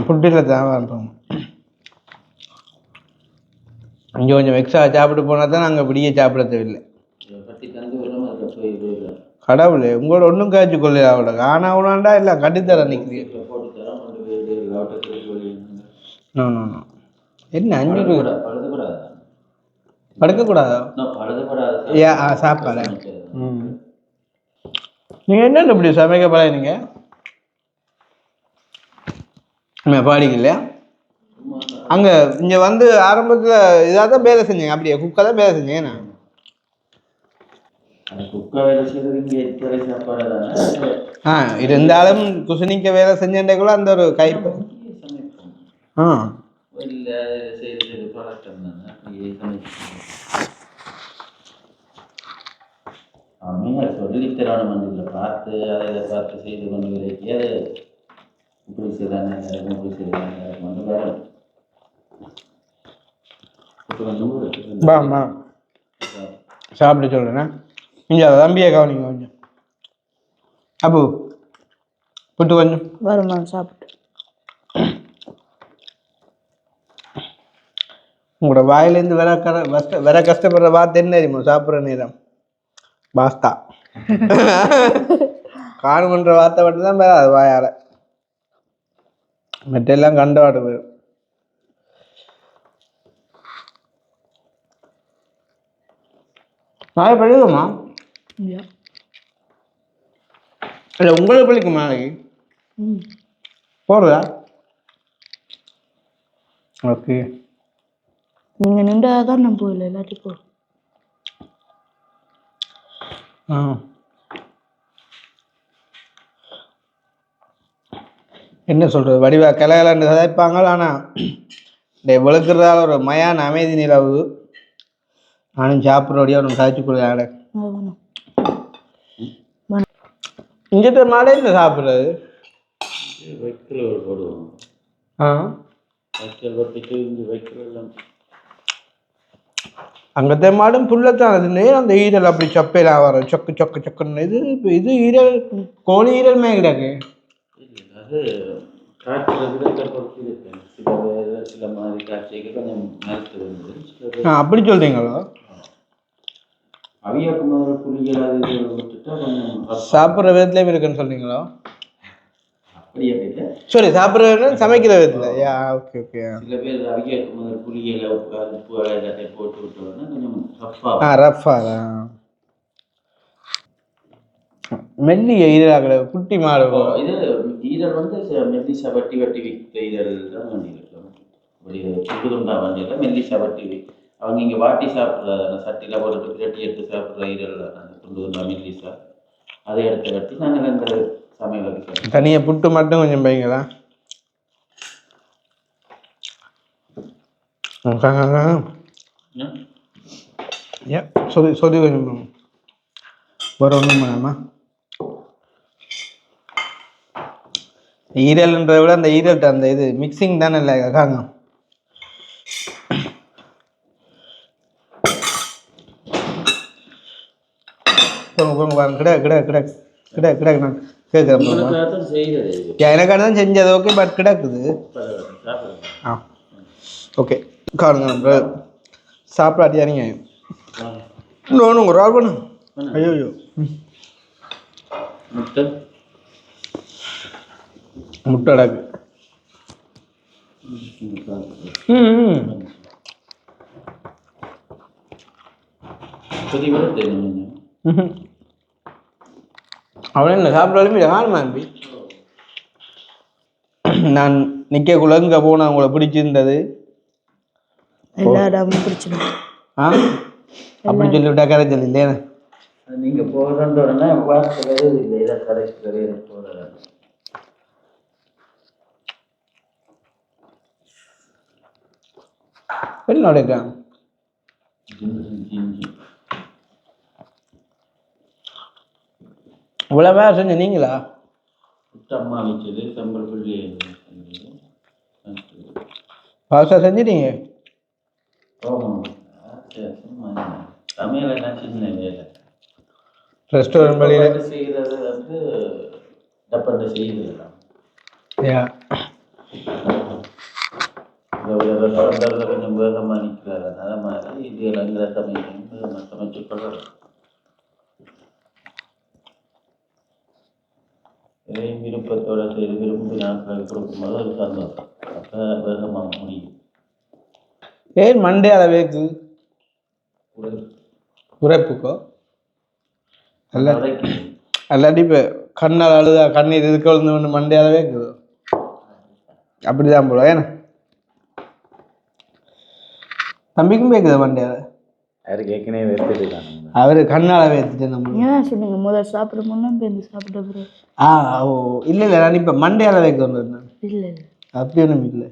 ஃபுட்டில் தான் பண்ணுறோம். இங்கே கொஞ்சம் எக்ஸ்ட்ரா சாப்பிட்டு போனால் தான் நாங்கள் விடிய சாப்பிட தேவையில்லை. கடவுளே உங்களோட ஒன்றும் காய்ச்சி கொள்ள அவட ஆனா அவனாண்டா இல்லை கட்டித்தர நிற்கிறீங்க. என்ன 5 படுக்கக்கூடாதா? சாப்பாடு நீங்கள் என்ன இப்படி சமைக்க பழகினீங்க? பாடிக்கு இல்லையா? அங்கே இங்கே வந்து ஆரம்பத்தில் இதாக தான் வேலை செஞ்சீங்க, அப்படியே குக்காக தான் வேலை செஞ்சீங்க. இருந்தாலும் குசினிக்க வேலை செஞ்சேன்டக்குள்ள அந்த ஒரு கைப்பு சொல்லித்தரான மண்ணில் பார்த்து அதை பார்த்து செய்து கொண்டு விலைக்கு அது இப்படி செய்யறாங்க இப்படி செய்யறாங்க. சாப்பிட்டு சொல்றேன். இங்கே தம்பியை கவனிங்க கொஞ்சம். அப்பு புட்டு கொஞ்சம் வருமா சாப்பிட்டு. உங்களோட வாயிலேருந்து வர கஷ்டப்படுற வார்த்தை என்ன தெரியுமா? சாப்பிட்ற நேரம் பாஸ்தா காணுமன்ற வார்த்தை மட்டும்தான் வேற அது வாயால் மற்றெல்லாம் கண்டவாடு போயிடும். நாளை படிக்குமா? இல்லை உங்களுக்கு படிக்குமா நாளைக்கு? போடுறதா? ஓகே. நீங்கள் நின்றாதான் நான் போகல, இல்லாட்டி போ. என்ன சொல்றது, வடிவா கிளகலன்னு கதைப்பாங்க. ஆனால் இந்த விளக்குறதால ஒரு மயான அமைதி நிலவு. நானும் சாப்பிட்றோடையா ஒன்று காய்ச்சி கொடுக்க இங்கிட்ட மாடே இந்த சாப்பிட்றது அங்கத்த மாடும் புல்லத்தான். அது நேரம் அந்த ஈரல் அப்படி சப்பையெல்லாம் வரும், சொக்கு சொக்கு சொக்குன்னு. இது ஈரல் கோழி ஈரல் மேகிடாக்கு அப்படி சொல்றீங்களோ? சாப்பிட்ற விதத்துலயும் இருக்குன்னு சொல்றீங்களோ? சரி, சாப்பிட்ற விதத்துல சமைக்கிற விதத்துல. Okay okay. சில பேர் அவியக்கு புளியில உப்பு எல்லாத்தையும் போட்டு விட்டோம்னா கொஞ்சம் ரஃபா. மெல்லிய ஈரல் குட்டி மாடு. இது ஈரல் வந்து மெல்லிசா வட்டி வட்டி விற்ற ஈரல் தான் பண்ணியிருக்கோம். சுட்டு துண்டா வண்டியில் மெல்லிசா வட்டி அவங்க இங்கே வாட்டி சாப்பிட்ற சட்டியில் போட்டு பிரட்டி எடுத்து சாப்பிட்ற ஈரல் அந்த துண்டு துண்டா மெல்லிசா அதை எடுத்து கட்டி நாங்கள் அந்த சமையலுக்கு தனியாக புட்டு மட்டும் கொஞ்சம் பைங்களா. சொல்லி கொஞ்சம் ஒரு ஒன்றும் பண்ணாமா. ஈரல்ன்றதை விட அந்த ஈரல்கிட்ட அந்த இது மிக்சிங் தானே இல்லை காங்க. போங்க பாருங்க கிட கிட கிட கிட கிட நான் கேட்குறேன் உங்களுக்காக தான் செய்கிறது எனக்காக தான் செஞ்சது ஓகே பட் கிடக்குது சாப்பிடுங்க ஆ ஓகே காணுங்க சாப்பிடாட்டியா நீங்கள் இன்னொன்று ஒரு ஆள் பண்ணு ஐயோ ஐயோ முட்டை முட்டை அடக்கு கொதி விட அவன் என்ன சாப்பிடாலுமே காணுமா அன்பி நான் நிற்கக்குள்ள இங்கே போனால் உங்களை பிடிச்சிருந்தது எல்லா இடமும் பிடிச்சிடும். ஆ அப்படி சொல்லிவிட்டா கரைச்சல் இல்லையா நீங்கள் போகிறன்ற உடனே வார்த்தை வருது இல்லை இதை கடைசி வரையில போகிற என்னோட இவ்வளோ வேலை செஞ்ச நீங்களா அம்மா வச்சது சம்பல் புள்ளி பாஸ்டா செஞ்சிட்டீங்க சமையல் என்ன சின்ன வேலை ரெஸ்டாரண்ட் வழியில் செய்கிறது வந்து டப்பண்ட செய்கிறது கொஞ்சம் வேகமாக நிற்கிறாரு அதே மாதிரி இது இளங்கிற சமையல் சமைச்சு கொள்ளுறோம் இதையும் விருப்பத்தோட செய்து விரும்பி நாட்களுக்கு கொடுக்கும்போது அது சந்தோஷம் அப்போ வேகமாக முடியும் ஏன் மண்டே அளவேக்கு உரைப்புக்கோ அல்லாட்டி இப்போ கண்ணால் அழுதா கண்ணீர் இதுக்கு வந்து மண்டே அளவேக்குதோ அப்படிதான் போல ஏன்னா தம்பிக்கும் கேட்குது மண்டையால அவருக்கு ஏற்கனவே வெறுத்துட்டு அவர் கண்ணால வேர்த்துட்டு நம்ம ஏன் சொன்னீங்க முதல் சாப்பிட முன்னா பேருந்து சாப்பிட்ட பிறகு ஓ இல்லை இல்லை நான் இப்போ மண்டையால வைக்க வந்தேன் நான் இல்லை அப்படி ஒன்றும் இல்லை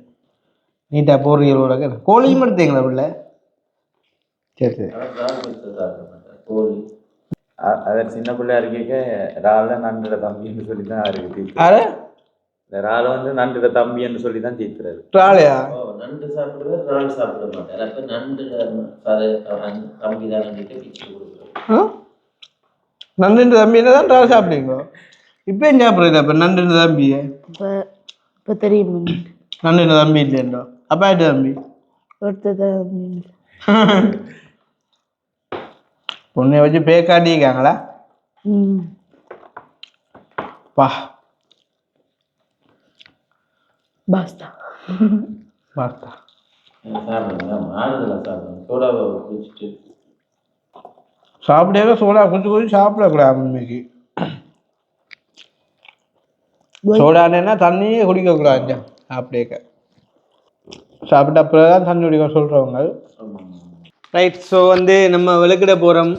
நீட்டாக போடுறீங்களோட கோழியும் எடுத்தீங்களா உள்ள சரி சரி கோழி அவர் சின்ன பிள்ளையா இருக்க ரால நண்டுட தம்பின்னு சொல்லி தான் அவருக்கு தீர்த்து ஆறு இந்த ரால வந்து நண்டுட தம்பின்னு சொல்லி தான் தீர்த்துறாரு ராலையா நண்டு சாப்பிடுறது ரால் சாப்பிட மாட்டார் அப்போ நண்டு தம்பி தான் நண்டுட்டு பிச்சு கொடுக்குறோம் நண்டு தம்பி என்ன தான் ரால் சாப்பிடுவீங்களோ இப்போ ஏன் சாப்பிட்றது அப்போ நண்டு தம்பியே இப்போ தெரியும் நண்டு தம்பி இல்லையோ அப்பா ஆயிட்டு தம்பி ஒருத்தர் பொண்ணை வச்சு பேக்காட்டிக்காங்களா பா பாஸ்தா பார்த்தா சாப்பிடுங்க ஆடுதெல்லாம் சாப்பிடுங்க சோடாவை குடிச்சிட்டு சாப்பிடவே சோடா கொஞ்சம் கொஞ்சம் சாப்பிடக்கூடாது உண்மைக்கு சோடானேன்னா தண்ணியே குடிக்கக்கூடாது சாப்பிடேக்க சாப்பிட்ட அப்புறம் தான் தண்ணி குடிக்க சொல்கிறவங்க ரைட் ஸோ வந்து நம்ம விளக்கிட போகிறோம்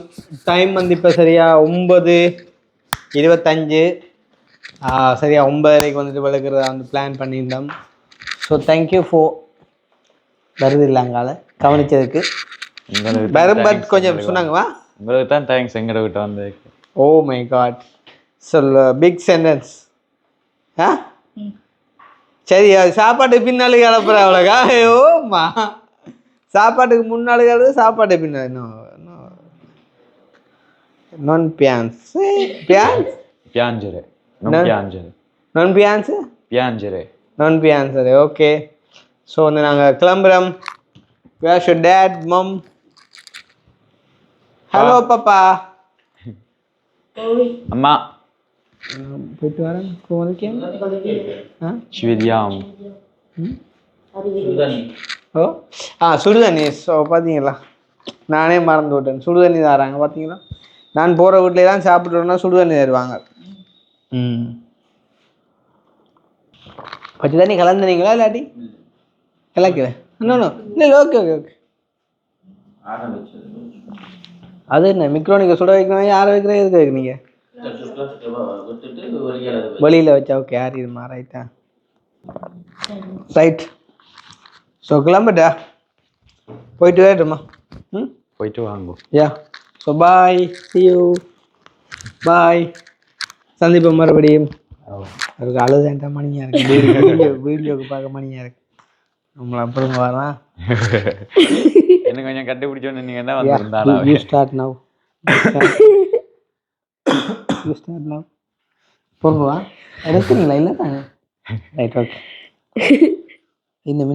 டைம் வந்து இப்போ சரியா 9:25 சரியா 9:30 வந்துட்டு விளக்குறதா வந்து பிளான் பண்ணியிருந்தோம் ஸோ தேங்க்யூ ஃபார் வருது இல்லைங்கால கவனிச்சதுக்கு வரும் பட் கொஞ்சம் சொன்னாங்கவா உங்களுக்கு தான் தேங்க்ஸ் எங்கட கிட்ட வந்து ஓ மை காட் சொல் பிக் சென்டென்ஸ் ஆ சரி அது சாப்பாட்டுக்கு பின்னாலே கிளப்புற அவ்வளோக்கா ஓம்மா சாப்பாட்டுக்கு முன்னாடி கிளது சாப்பாட்டு பின்னாடி நான் பியான்ஸ் பியான்ஸ் பியாஞ்சரே பியாஞ்சரே நான் பியான்ஸு பியாஞ்சரே நான் பியான்ஸரு ஓகே ஸோ வந்து நாங்கள் கிளம்புறோம் where's your dad mum hello பாப்பா அம்மா போயிட்டு வரேன் கோவலுக்கேன் சிவதியாம் ஓ சுடுதண்ணி ஸோ பார்த்தீங்களா நானே மறந்து விட்டேன் சுடுதண்ணி தராங்க பார்த்தீங்களா நான் போகிற வீட்டிலே தான் சாப்பிட்றோன்னா சுடுதண்ணி தருவாங்க பச்சை தண்ணி கலந்துனீங்களா இல்லாட்டி கலக்கல இன்னொன்று இல்லை ஓகே ஓகே ஓகே அது என்ன மிக்ரோனிக்க சுட வைக்கணும் யாரை வைக்கிற எதுக்கு வைக்கிறீங்க வெளியில் வச்சா ஓகே யார் இதுமா ரைட்டா ரைட் ஸோ கிளம்பிட்டா போயிட்டு வரட்டுமா போயிட்டு வாங்க yeah so bye see you பாய் சந்திப்போம் மறுபடியும் அதுக்கு அழுதேன்ட்டா மணியாக இருக்கு வீடியோக்கு பார்க்க மணியாக இருக்கு நம்மளை அப்புறம் வரலாம் என்ன கொஞ்சம் கண்டுபிடிச்சோன்னு நீங்கள் தான் வந்திருந்தாலும் யூ ஸ்டார்ட் நவ் பொறுப்பா எடுத்துங்களா இல்லை தானே ரைட் ஓகே இன்னும்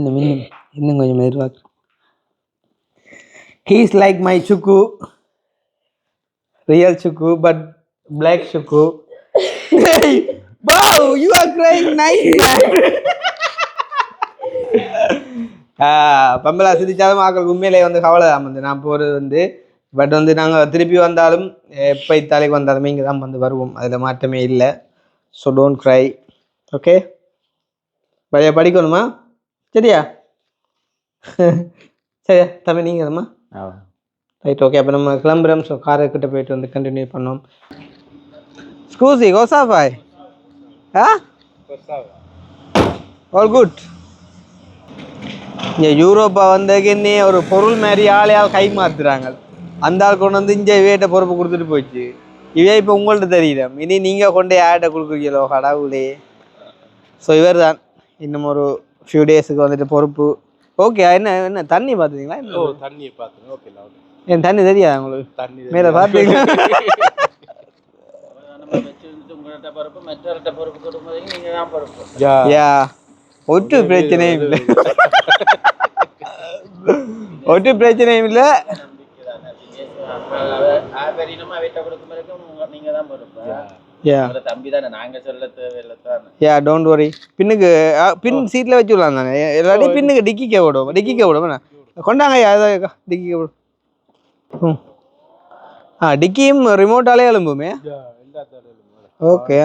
கொஞ்சம் எதிர்பார்க்கு ஹீஸ் லைக் மை சுக்கு ரியல் சுக்கு பட் பிளாக் சுக்கு wow you are crying nice பம்பலா சிரிச்சாலும் ஆக்களுக்கு உண்மையிலே வந்து கவலை தான் வந்து நான் போகிறது வந்து பட் வந்து நாங்கள் திருப்பி வந்தாலும் எப்போ இத்தாலிக்கு வந்தாலுமே இங்கே தான் வந்து வருவோம் அதில் மாற்றமே இல்லை ஸோ டோன்ட் க்ரை ஓகே பழைய படிக்கணுமா சரியா சரியா தம்பி நீங்கம்மா ரைட் ஓகே அப்போ நம்ம கிளம்புறோம் ஸோ காரை கிட்ட போயிட்டு வந்து கண்டினியூ பண்ணோம் ஸ்கூசி கோசா பாய் ஆல் குட் இங்கே யூரோப்பா வந்ததுக்குன்னே ஒரு பொருள் மாதிரி ஆளையால் கை மாற்றுறாங்க அந்த ஆள் கொண்டு வந்து இங்கே இவையிட்ட பொறுப்பு கொடுத்துட்டு போச்சு இவே இப்போ உங்கள்கிட்ட தெரியல இனி நீங்கள் கொண்டு யார்கிட்ட கொடுக்குறீங்களோ கடவுளே ஸோ இவர் தான் இன்னும் ஒரு ஃபியூ டேஸுக்கு வந்துட்டு பொறுப்பு ஓகே என்ன தண்ணி பார்த்துங்களா தண்ணியை பார்த்துங்க ஓகே என் தண்ணி தெரியாது உங்களுக்கு தண்ணி மேலே பார்த்தீங்களா யா ஒட்டு பிரச்சனையும் இல்லை ஒட்டு பிரச்சனையும் இல்லை யா டோன்ட் வரி பின்னுக்கு பின் சீட்டில் வச்சு விடலாம் தானே எல்லாத்தையும் பின்னுக்கு டிக்கிக்க விடும் கொண்டாங்க ஏதாவது டிக்கிக்க விடும் டிக்கியும் ரிமோட்டாலே எழும்புமே ஓகே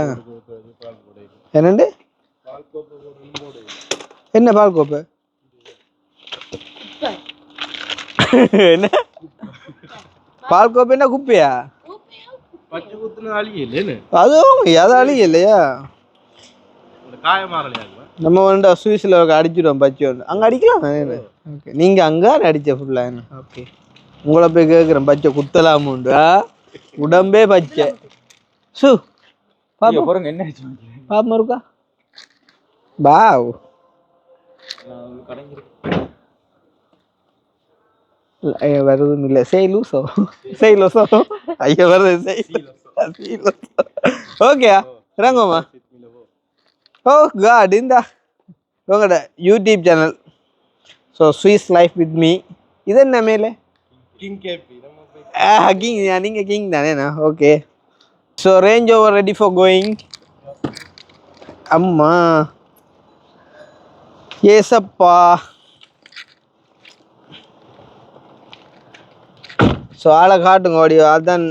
என்னண்டு என்ன பால் கோப்பு என்ன பால் கோப்பு என்ன குப்பையா அதுவும் அது அழிய இல்லையா நம்ம வந்து சுவிஸில் அடிச்சிடுவோம் பச்சை வந்து அங்கே அடிக்கலாம் தானே ஓகே நீங்கள் அங்கே அடிச்ச ஃபுல்லாக என்ன ஓகே உங்களை போய் கேட்குறேன் பச்சை குத்தலாம் உண்டு உடம்பே பச்சை சு பாப்பா என்ன பாப்பா இருக்கா பாவ் வருதும் இல்லை செய்லூசோ ஐயா வருது ஓகேயா இறங்கம்மா ஓ காட் இந்த உங்களோட YouTube channel so Swiss life with me இது என்ன மேலே கிங் நீங்கள் கிங் தானேண்ணா okay so Range Rover ready for going அம்மா ஏசப்பா ஸோ ஆளை காட்டுங்க ஓடியோ அதான்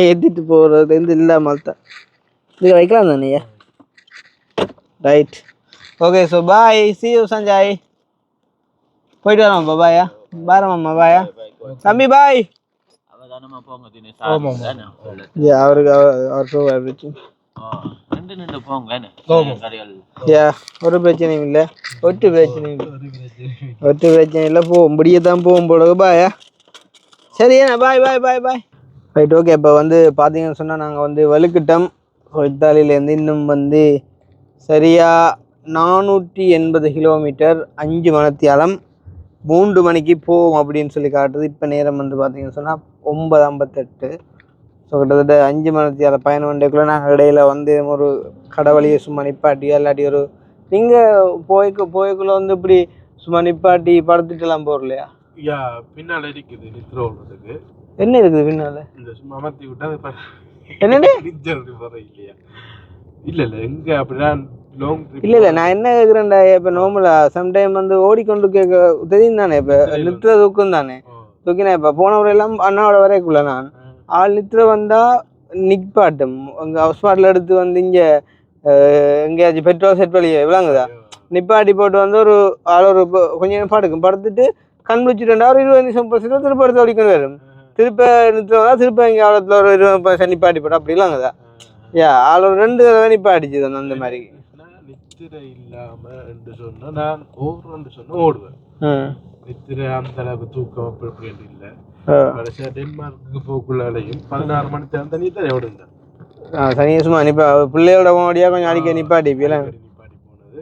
ஏற்றிட்டு போகிறது வந்து இல்லாமல் தான் இது வைக்கலாம் தானே right okay so bye C you Sanjay போயிட்டு வரோம் பாயா பாரம்மா பாயா தம்பி பாய் அவருக்கு அவர் போவாச்சு ஒரு பிரச்சனையும் இல்லை ஒட்டு பிரச்சனை இல்லை போவோம் முடியத்தான் போவோம் போல பாயா சரியா பாய் பாய் பாய் பாய் ரைட் ஓகே இப்போ வந்து பார்த்தீங்கன்னு சொன்னால் நாங்கள் வந்து வலுக்கிட்டோம் இத்தாலியிலேருந்து இன்னும் வந்து சரியாக 480 கிலோமீட்டர் 5 மணித்தியாலம் 3 மணிக்கு போவோம் அப்படின்னு சொல்லி காட்டுது இப்போ நேரம் வந்து பார்த்தீங்கன்னு சொன்னால் 9:58 ஸோ கிட்டத்தட்ட 5 மணித்தியால பயணம் வண்டிக்குள்ளே நாங்கள் இடையில வந்து ஒரு கடவுளியை சும்மா நிப்பாட்டி இல்லாட்டி ஒரு நீங்கள் போய்க்குள்ளே வந்து இப்படி சும்மா நிப்பாட்டி படுத்துட்டுலாம் போகலையா பின்னால் இருக்குது நித்ரா ஓடுறதுக்கு என்ன இருக்குது பின்னால் இந்த சும்மா அமர்த்தி விட்டா என்னன்னு இல்லையா இல்லை எங்கே அப்படிதான் லாங் இல்லை நான் என்ன கேட்குறேன்டா இப்போ நார்மலாக சம்டைம் வந்து ஓடிக்கொண்டு கேட்க தெரியும் தானே இப்போ நிற்கிற தூக்கம் தானே தூக்கினா இப்போ போனவரையெல்லாம் அண்ணாவோட வரைக்குள்ள நான் ஆள் நிற்கிற வந்தால் நிற்பாட்டும் அங்கே ஹவுஸ் ஸ்பாட்டில் எடுத்து வந்து இங்கே எங்கேயாச்சும் பெட்ரோல் செட் வழியே விளங்குதா நிப்பாட்டி போட்டு வந்து ஒரு ஆள் ஒரு கொஞ்சம் நேரம் படுக்கும் படுத்துட்டு கண் வச்சுட்டு ஒரு 20 நிமிஷம் திருப்ப எடுத்து ஓடிக்கொண்டு வரும் திருப்ப நிறுத்தா திருப்ப இங்கே ஆழத்தில் ஒரு 20 நிப்பாட்டி போட்டு அப்படி இல்லைங்கதா ஆள் ஒரு 2 தடவை நிப்பாட்டிச்சு அந்த மாதிரி நித்திரை இல்லாம என்று சொன்னா நான் ஓடுவேன் நித்திரை அந்த அளவுக்கு தூக்கம் அப்படி இல்லை டென்மார்க்கு போக்குள்ளாலையும் 16 மணி நேரம் தண்ணி தான் ஓடுங்க சனியசுமா நிப்பா பிள்ளையோட ஓடியா கொஞ்சம் அடிக்க நிப்பாட்டி நிப்பாட்டி போனது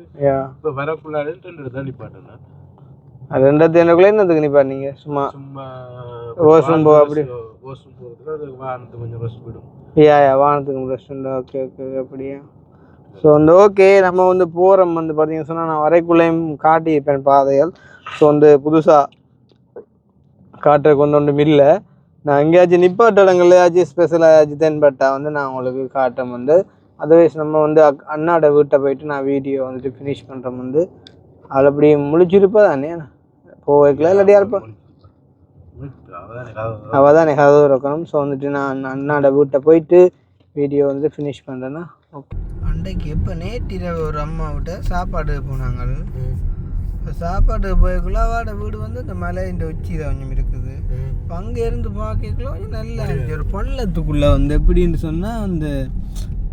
இப்போ வரக்குள்ளாலையும் 2 தான் நிப்பாட்டினேன் அது 2,500 என்னத்துக்கு நிப்பா நீங்கள் சும்மா சும்மா ஓசம் போ அப்படி ஓசம் போகிறதுல அது வாகனத்துக்கு கொஞ்சம் ரெஸ்ட் விடும். வாகனத்துக்கு ரெஸ்ட். ஓகே ஓகே அப்படியா. ஸோ வந்து ஓகே நம்ம வந்து போகிறோம் வந்து பார்த்தீங்கன்னு சொன்னால் நான் வரைக்குள்ளேயும் காட்டியிருப்பேன் பாதைகள். ஸோ வந்து புதுசாக காட்டுற ஒன்றும் இல்லை. நான் எங்கேயாச்சும் நிப்பாட்ட இடங்கள்லையாச்சும் ஸ்பெஷலாக ஏதாச்சும் தென்பட்டா வந்து நான் உங்களுக்கு காட்டுறேன் வந்து. அதர்வைஸ் நம்ம வந்து அண்ணாட வீட்டை போயிட்டு நான் வீடியோ வந்துட்டு ஃபினிஷ் பண்ணுறோம் வந்து. அதில் அப்படி முழிச்சிருப்பா தானே போய்க்கலாம் இல்லாட்டியா இருப்பேன் அவள் தான் எனக்கு கதவு இருக்கணும். ஸோ வந்துட்டு நான் அண்ணாட வீட்டை போயிட்டு வீடியோ வந்து ஃபினிஷ் பண்ணுறேன்னா ஓகே. அன்றைக்கு எப்போ நேற்றிரவு ஒரு அம்மா விட்ட சாப்பாடு போனாங்க. சாப்பாடு போய்க்குள்ள அவட வீடு வந்து இந்த மலை இந்த உச்சியில் கொஞ்சம் இருக்குது. இப்போ அங்கே இருந்து பார்க்கக்குள்ள கொஞ்சம் நல்லா இருந்துச்சு. ஒரு பள்ளத்துக்குள்ளே வந்து எப்படின்னு சொன்னால் அந்த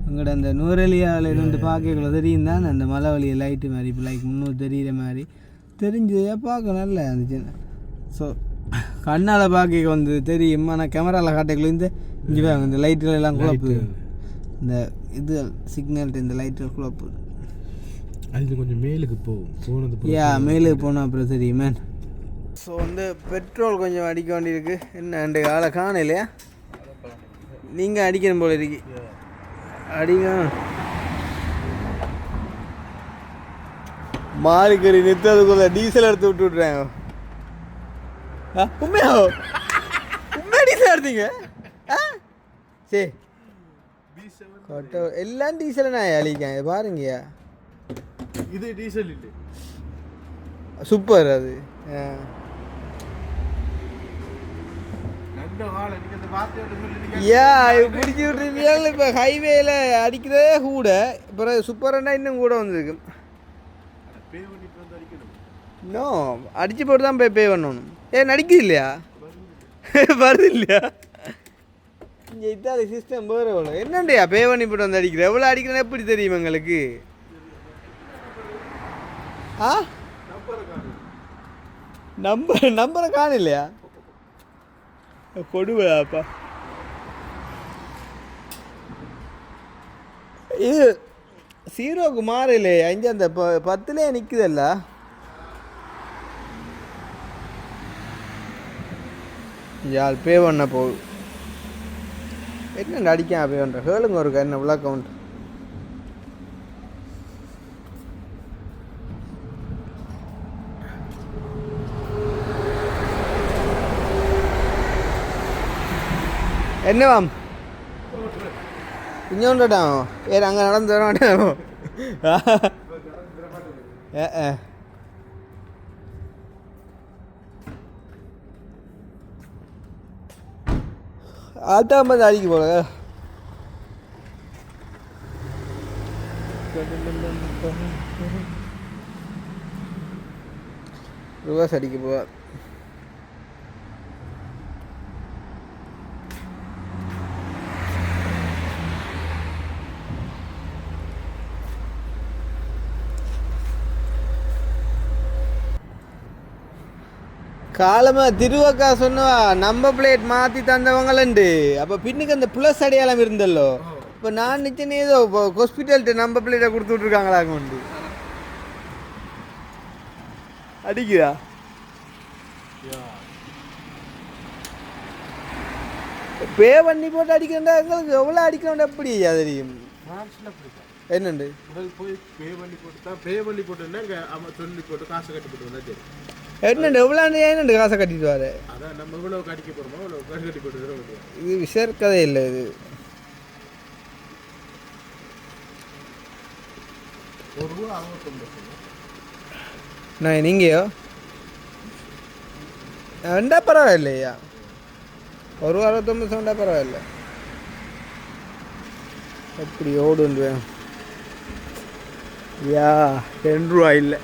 எங்களோட அந்த நூறலியாவில் இருந்து பார்க்கக்குள்ள தெரியும் தான் அந்த மலை வழியை லைட்டு மாதிரி இப்போ லைக் முன்னூறு தெரிகிற மாதிரி தெரிஞ்சதே பார்க்க நல்லா இருந்துச்சு. ஸோ கண்ணால் பார்க்க வந்து தெரியும். ஆனால் கேமராவில் காட்டக்குள்ள இங்கே இந்த லைட்டுகள் எல்லாம் குழப்பு, இந்த இது சிக்னல்ட்டு இந்த லைட்டுகள் குழப்பு. அது கொஞ்சம் மேலுக்கு போனது மேலுக்கு போனால் அப்புறம் தெரியுமே. ஸோ வந்து பெட்ரோல் கொஞ்சம் அடிக்க வேண்டியிருக்கு. என்ன ரெண்டு ஆளை காணும் இல்லையா? நீங்கள் அடிக்கணும் போல இருக்கு. அடிக்க மாறிக்கறி நிறுத்ததுக்குள்ள டீசல் எடுத்து விட்டு விட்றேன். உண்மையா உண்மையா டீசல் எடுத்தீங்க? சரி எல்லாம் டீசல் நான் அழிக்கேன் பாருங்கய்யா. இது டீசல் இல்லை, சூப்பர். அது பிடிச்சி விட்டுருப்பீங்க. இப்போ ஹைவேல அடிக்கிறதே கூட இப்போ சூப்பராக இன்னும் கூட வந்துருக்கு. இன்னும் அடிச்சு போட்டு தான் பே பண்ணணும். நடிக்குது இல்லையா? வருது இல்லையா? இங்கே இதாது சிஸ்டம் வேறு எவ்வளோ என்னண்டியா பே பண்ணி போட்டு வந்து அடிக்கிறேன். எவ்வளோ அடிக்கிறேன்னு எப்படி தெரியும் எங்களுக்கு? நம்பரை காணலையா? கொடுவையாப்பா. இது சீரோக்கு மாறல அஞ்சு அந்த 10லே நிற்குதல்ல. யார் பே பண்ண போகுது என்ன அடிக்க பே பண்ணுற கேளுங்க ஒரு என்ன இவ்வளோ அக்கௌண்ட். என்னவாம் ഇഞ്ഞോണ്ടാണോ അങ്ങ് നടന്നു തരാണോ? ആട്ടാകുമ്പോൾ താരിക്ക് പോണേ. റിവേഴ്സ് അടിക്ക് പോവാ. காலமாக திருவக்கா சொன்னவா நம்பர் பிளேட் மாற்றி தந்தவங்களண்டு. அப்போ பின்னுக்கு அந்த ப்ளஸ் அடையாளம் இருந்தல்லோ. இப்போ நான் நிச்சயம் ஏதோ இப்போ ஹாஸ்பிட்டல்கிட்ட நம்பர் பிளேட்டை கொடுத்து விட்ருக்காங்களாங்க உண்டு. அடிக்குதா? பே பண்ணி போட்டு அடிக்கிறா எங்களுக்கு எவ்வளோ அடிக்கணும் எப்படி தெரியும்? என்னண்டு போய் பே பண்ணி போட்டு பே பண்ணி போட்டுன்னா அவன் சொல்லி போட்டு காசு கட்டி போட்டு வந்தா சரி. என்னண்டு எவ்வளோ என்னண்டு காசை கட்டிட்டு வர? அதான் நம்ம இவ்வளோ கடிக்க போகிறோமோ அவ்வளோ காசு கட்டி போட்டு. இது விஷர் கதை இல்லை. இது ₹1 69. நான் நீங்கயோ ரெண்டா பரவாயில்லையா? ₹69 பரவாயில்ல. எப்படி ஓடுண்டு வேணும் யா ₹2 இல்லை.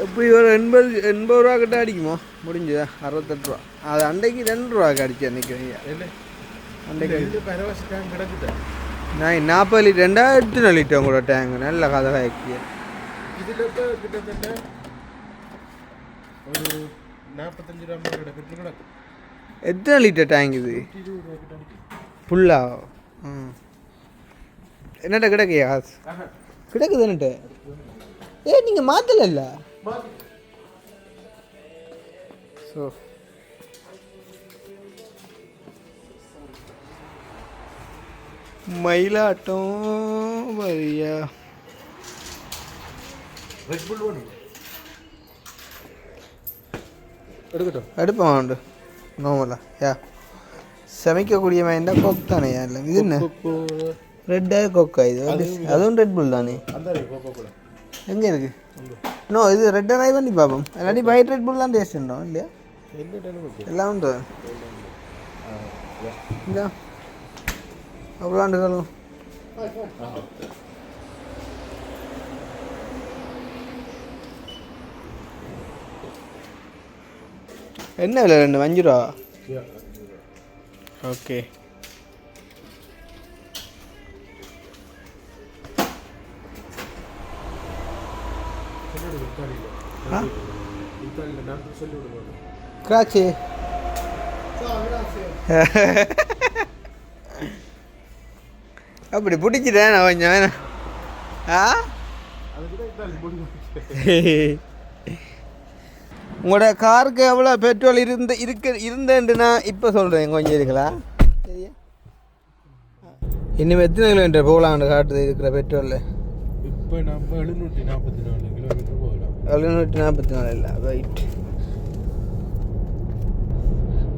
எப்படி ஒரு 80 ரூபா கிட்ட அடிக்குமோ? முடிஞ்சுதா? 68 ரூபா. அது அன்றைக்கு ₹2 அடிச்சு நினைக்கிறேன். அன்றைக்கு கிடக்குது நான் 40 லிட்டர் 8 லிட்டர் உங்களோட டேங்க் நல்ல கதை ஆக்கிய. இதில் கிட்டத்தட்ட ஒரு 45 ரூபா கிடக்கு. எத்தனை லிட்டர் டேங்க் இது? ஃபுல்லா? என்னட்ட கிடக்கையா? கிடக்குது என்னட்ட? நீங்கள் மாற்றல ஸோ மயிலாட்டம் வரியா எடுக்கட்டும் அடுப்பம் உண்டு நோமலா யா சமைக்கக்கூடிய மைண்டா கொக் தானே இல்லை இது என்ன ரெட்டா கொக்கா இது அதுவும் ரெட் புல் தானே எங்கே இருக்கு நோ இது ரெட்டை ட்ரை பண்ணி பார்ப்போம் இல்லாட்டி ஒயிட் ரெட் புல் தான் டேஸ்ட் உண்டோம் இல்லையா எல்லாம் உண்டு இல்லையா அவ்வளோ ஆண்டுகளும் என்ன விலை 2 5 ரூபா ஓகே கிராச்சி அப்படி பிடிச்சிட்டேன் நான் கொஞ்சம் ஆ உங்களோட காருக்கு எவ்வளோ பெட்ரோல் இருந்தேன்ட்டுனா இப்போ சொல்கிறேன் கொஞ்சம் இருக்கலாம் சரியா இன்னும் எத்தனை கிலோமீட்டர் போகலான்னு காட்டுது இருக்கிற பெட்ரோலில் இப்போ நம்ம 744 கிலோமீட்டர் போகலாம் 744 இல்லை ரைட்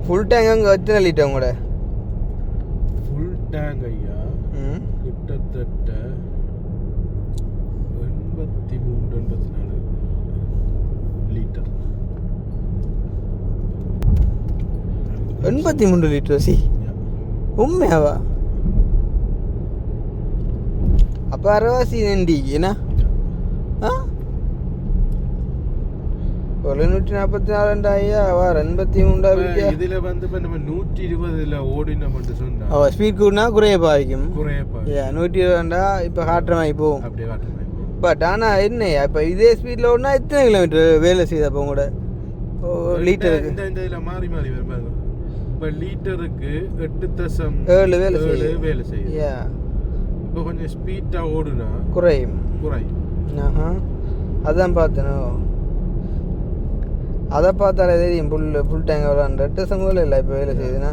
ஃபுல் டேங்க் அங்கே எத்தனை லிட்டர் உங்களோட ஃபுல் டேங்க் ஐயா கிட்டத்தட்ட 83-84 லிட்டர் 83 லிட்டர் சி உண்மையாவா அப்போ அரைவாசி நண்டிக்குண்ணா ஆ 744 ஐயா வார 83 இதில் வந்து இப்போ நம்ம 120 ஓடின மட்டும் சொன்னா ஓ ஸ்பீட் கூடனா குறைய பாதிக்கும் குறையப்பா 120 இப்போ காட்டுற மாதிரி போகும் அப்படியே காட்டுறேன் பட் ஆனால் என்னையா இப்போ இதே ஸ்பீடில் ஓடினா எத்தனை கிலோமீட்டர் வேலை செய்யுது அப்போ கூட லிட்டருக்கு இந்த இதில் மாறி மாறி வரும் பாருங்க இப்போ லிட்டருக்கு 8.7 வேலை செய்யுது வேலை செய்யுது இப்போ கொஞ்சம் ஸ்பீடாக ஓடுனா குறையும் அதான் பார்த்தேனோ அதை பார்த்தாலே தெரியும் ஃபுல் டேங்க் எவ்வளோ 8 சமூகம் இல்லை இப்போ வேலை செய்யுதுன்னா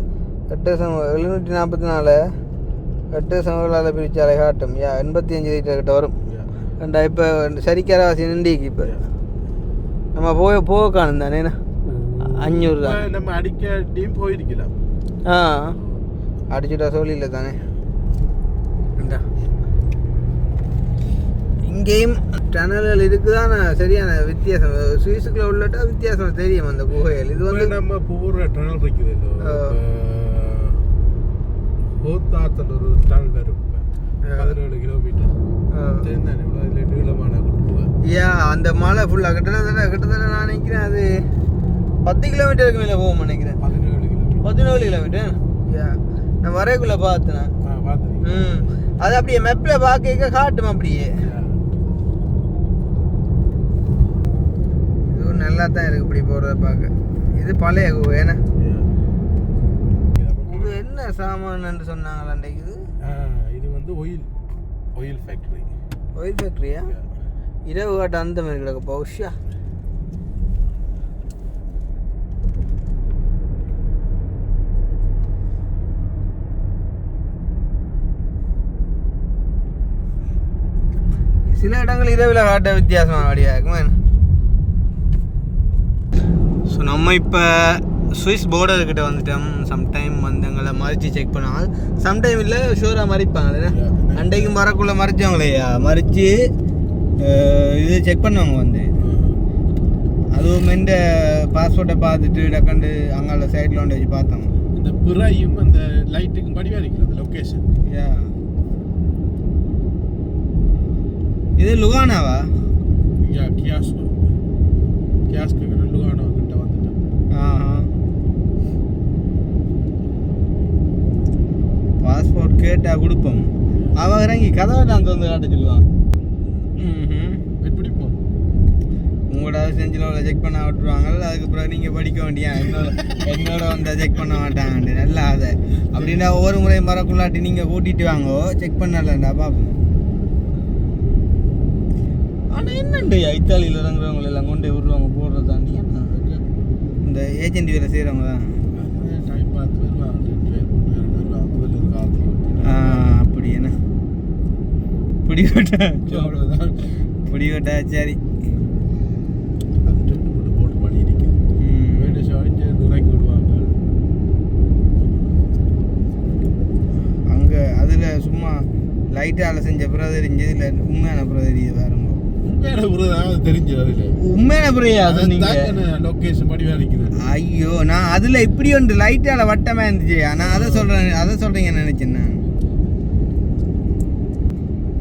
8 சமூகம் 744 8 சமூகங்களால் பிரித்தாலே காட்டும் 85 லிட்டர் கிட்ட வரும் ரெண்டா இப்போ சரிக்காரவாசி நின்றிக்கு இப்போ நம்ம போக காணும் தானேண்ணா 500 தான் நம்ம அடிக்கடியும் போயிருக்கலாம் ஆ அடிச்சுட்டா சொல்லியில்லை தானே இங்கேயும் டனல்கள் இருக்குதான சரியான வித்தியாசம் சுவிஸுக்குள்ள உள்ளட்டா வித்தியாசம் தெரியும் அந்த குகைகள் இது வந்து நம்ம போகிற டனல் இருக்குது ஹோத்தாத்தன் ஒரு டனல் இருக்கும் 17 கிலோமீட்டர் தெரிந்தானே இவ்வளோ நீளமான அந்த மலை ஃபுல்லாக கிட்டத்தட்ட நான் நினைக்கிறேன் அது 10 கிலோமீட்டருக்கு மேலே போகும் நினைக்கிறேன் 17 கிலோமீட்டர் நான் வரைக்குள்ளே பார்த்தேன் அது அப்படியே மெப்பில் பார்க்க காட்டும் அப்படியே இது நல்லா தான் இருக்குது இப்படி போகிறத பார்க்க இது பழைய குகை ஏன்னா இது என்ன சாமான்னு சொன்னாங்களா இது வந்து ஆயில் ஃபேக்ட்ரியா இரவு காட்ட அந்த மாதிரி கிடக்கு பௌஷா சில இடங்கள் இரவில் காட்ட வித்தியாசமான வழியாக இருக்குமா ஸோ நம்ம இப்போ சுவிஸ் பார்டர்கிட்ட வந்துட்டோம் சம்டைம் வந்து எங்களை மறித்து செக் பண்ணால் சம்டைம் இல்லை ஷூராக மறிப்பாங்களே அன்றைக்கும் மறக்குள்ளே மறித்தவங்களையா மறித்து இது செக் பண்ணுவாங்க வந்து அதுவும் இந்த பாஸ்போர்ட்டை பார்த்துட்டு டக்கண்டு அங்கே சைடில் ஒன்று வச்சு பார்த்தோம் இந்த பிறையும் அந்த லைட்டுக்கும் படிவாக இருக்குது அந்த லொக்கேஷன் இது லுகானாவா கியாஸ்க்கு லுகானா கிட்ட வந்துட்டேன் பாஸ்போர்ட் கேட்டால் கொடுப்போம் அவன் இறங்கி கதவை நான் வந்து காட்ட சொல்லுவான் பிடிப்போம் உங்களோட செஞ்சில் செக் பண்ண விட்டுருவாங்கல்ல அதுக்கப்புறம் நீங்கள் படிக்க வேண்டியா என்னோட வந்து செக் பண்ண மாட்டாங்க நல்லா அதை அப்படின்னா ஒவ்வொரு முறையும் வரக்குள்ளாட்டி நீங்கள் கூட்டிகிட்டு வாங்கோ செக் பண்ணலண்டா பார்ப்போம் ஆனால் என்ன ஏன்டா இத்தாலியில் இறங்குறவங்க எல்லாம் கொண்டு விடுவாங்க போடுறது தாண்டி இந்த ஏஜென்ட் வேலை செய்கிறவங்க தான் டைம் பார்த்து வருவாங்க அப்படி என்ன பிடிக்கட்டா சரி போட்டு பண்ணியிருக்கேன் இறக்கி விடுவாங்க அங்கே அதில் சும்மா லைட்டால் செஞ்ச பிறகு தெரிஞ்சது இல்லை உண்மையான பிறகு தெரியுது வேற உண்மையான பிறகு நீங்கள் லொக்கேஷன் படி வரைக்குது. ஐயோ நான் அதில் இப்படி ஒன்று லைட்டால் வட்டமாக இருந்துச்சு நான் அதை சொல்கிறீங்கன்னு நினச்சேன் நான்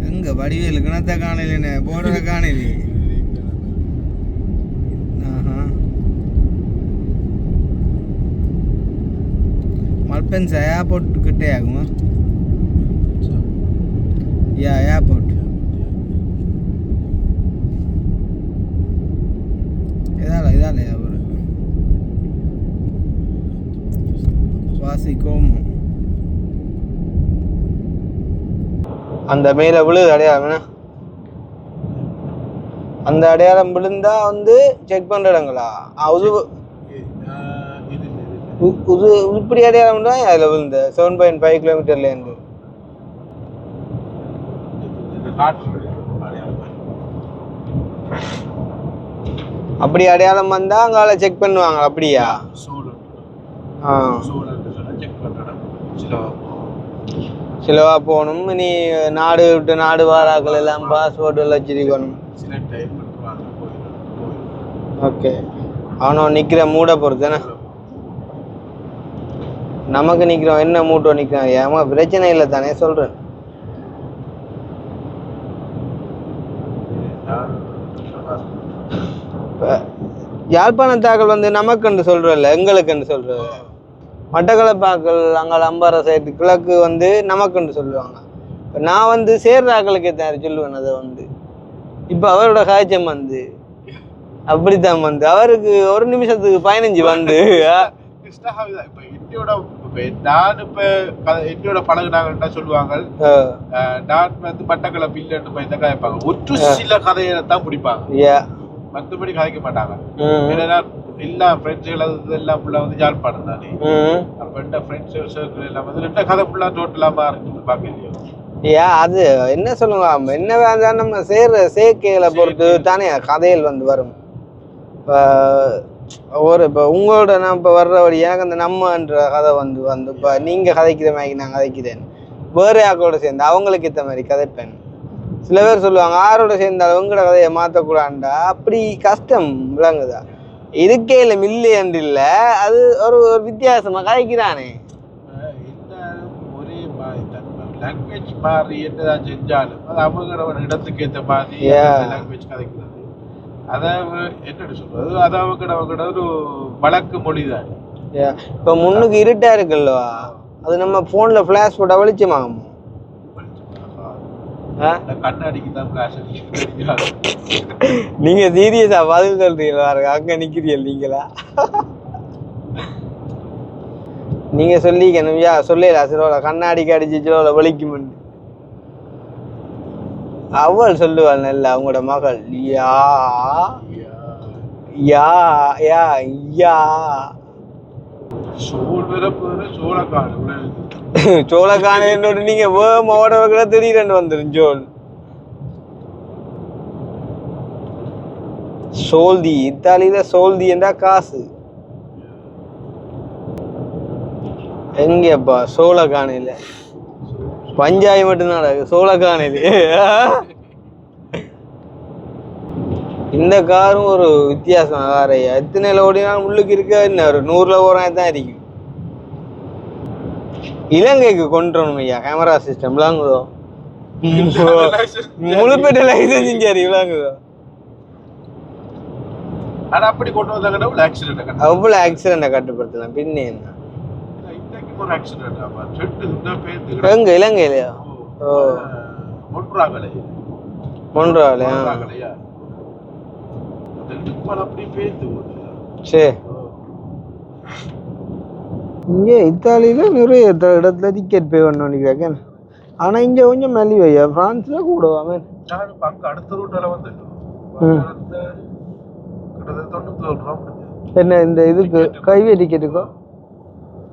எங்கே வடிவேலு கிணத்த காணலைன்னு போடுறத காணலி மல்பென்ஸ் ஏர்போர்ட் கிட்டே ஆகுமா ஏர்போர்ட் இதால அவர் வாசிக்கும் அந்த மேலே விழுது அடையாளம் அந்த அடையாளம் விழுந்தா வந்து செக் பண்ற இடங்களா இப்படி அடையாளம் தான் அதில் விழுந்த 7.5 கிலோமீட்டர்லேருந்து அப்படி அடையாளம் வந்தா அங்கால செக் பண்ணுவாங்க அப்படியா சிலவா போகணும் நீ நாடு விட்டு நாடு வாராக்கள் எல்லாம் பாஸ்போர்ட் எல்லாம் வச்சிருக்கணும் ஓகே அவனும் நிக்கிற மூடை பொறுத்தானே நமக்கு நிக்கிறோம் என்ன மூட்டோ நிக்கிறான் ஏமா பிரச்சனை இல்லை தானே சொல்றேன் யாழ்ப்பாணத்தாக்கள் வந்து நமக்குன்னு சொல்றதில்ல எங்களுக்குன்னு சொல்றது மட்டக்களப்பாக்கள் அங்கே அம்பாறை சைடு கிழக்கு வந்து நமக்குன்னு சொல்லுவாங்க நான் வந்து சேர்றாக்களுக்கு சொல்லுவேன் அதை வந்து இப்போ அவரோட காய்ச்சம் வந்து அப்படித்தான் வந்து அவருக்கு ஒரு நிமிஷத்துக்கு 15 வந்து என்னோட பழகுனாங்கன்னு சொல்லுவாங்க நான் வந்து மட்டக்களப்பு இல்லைன்னு போய் தான் கதைப்பாங்க ஒரு சில கதையை தான் பிடிப்பாங்க மற்றபடி கதைக்க மாட்டாங்க ஏன்னா எல்லா ஃப்ரெண்ட்ஸுகள் எல்லாம் ஃபுல்லாக வந்து யாழ்ப்பாணம் தானே அப்போ இந்த ஃப்ரெண்ட்ஸ் சர்க்கிள் எல்லாம் வந்து ரெண்டு கதை ஃபுல்லாக டோட்டலாக இருக்குது பார்க்கலையோ அது என்ன சொல்லுங்க என்ன வேண்டாம் நம்ம சேர்க்கைகளை பொறுத்து தானே கதைகள் வந்து வரும் இப்போ உங்களோட நான் இப்போ வர்ற வழி எனக்கு அந்த நம்மன்ற கதை வந்து இப்போ நீங்கள் கதைக்கிற மாதிரி நான் கதைக்கிறேன் வேறு யாக்களோட சேர்ந்து அவங்களுக்கு ஏற்ற மாதிரி கதைப்பேன் சில பேர் சொல்லுவாங்க ஆரோட சேர்ந்தாலும் உங்களோட கதையை மாற்றக்கூடாண்டா அப்படி கஷ்டம் விளங்குதா இருக்கையில் மில்லியன்று இல்லை அது ஒரு வித்தியாசமாக கதைக்கிறானே ஒரே லாங்குவேஜ் மாறி என்னதான் செஞ்சாலும் அது அவங்களோட இடத்துக்கு ஏற்ற மாதிரி லாங்குவேஜ் கதைக்கிறது அதை என்ன சொல்றது அது அவங்களோட ஒரு வழக்கு மொழி தான் இப்போ முன்னுக்கு இருட்டா இருக்குல்லவா அது நம்ம போன்ல ஃபிளாஷ் போட்டா வெளிச்சமாகும் கண்ணாடிக்கு தான் ஃபிளாஷ் நீங்க சீரியஸா பதில் சொல்றீங்களா அங்க நிக்கிறீங்க நீங்களா நீங்க சொல்லிக்கணும் சொல்லல சிலோட கண்ணாடிக்கு அடிச்சு சிலோட வெளிக்குமெண்டு அவள் சொல்லுவாள் நல்ல அவங்களோட மகள் யா யா யா யா சோளக்கான என்னோட நீங்க வேகமா திடீரென்று வந்துடும் சோல்தி இத்தாலியில சோல்தி என்றா காசு எங்கப்பா சோளக்கானையில பஞ்சாயி மட்டும்தான் சோளக்கானையில இந்த காரும் ஒரு வித்தியாசம் காரையா எத்தனைல ஓடினாலும் உள்ளுக்கு இருக்க என்ன ஒரு 100ல ஓரம் தான் இருக்கும் இலங்கைக்கு கொண்டுறணும் ஐயா கேமரா சிஸ்டம் விளாங்குதோ முழுப்பேட்ட லைசன்ஸ் சரி விளாங்குதோ அப்படி கொண்டு வந்தாங்க அவ்வளவு ஆக்சிடென்ட கட்டுப்படுத்தலாம் பின்ன என்ன எங்க இலங்கையிலயா மொன்றாகலையா சரி இங்கே இத்தாலியில நிறைய இடத்துல டிக்கெட் பே பண்ண நினைக்கிறாங்க ஆனா இங்க கொஞ்சம் மலிவையா பிரான்ஸ்ல கூட அடுத்த ரூட்ல வந்து கிட்டத்தட்ட 97 ரூபா முடிஞ்சது. என்ன இந்த இதுக்கு கைவே டிக்கெட்டுக்கோ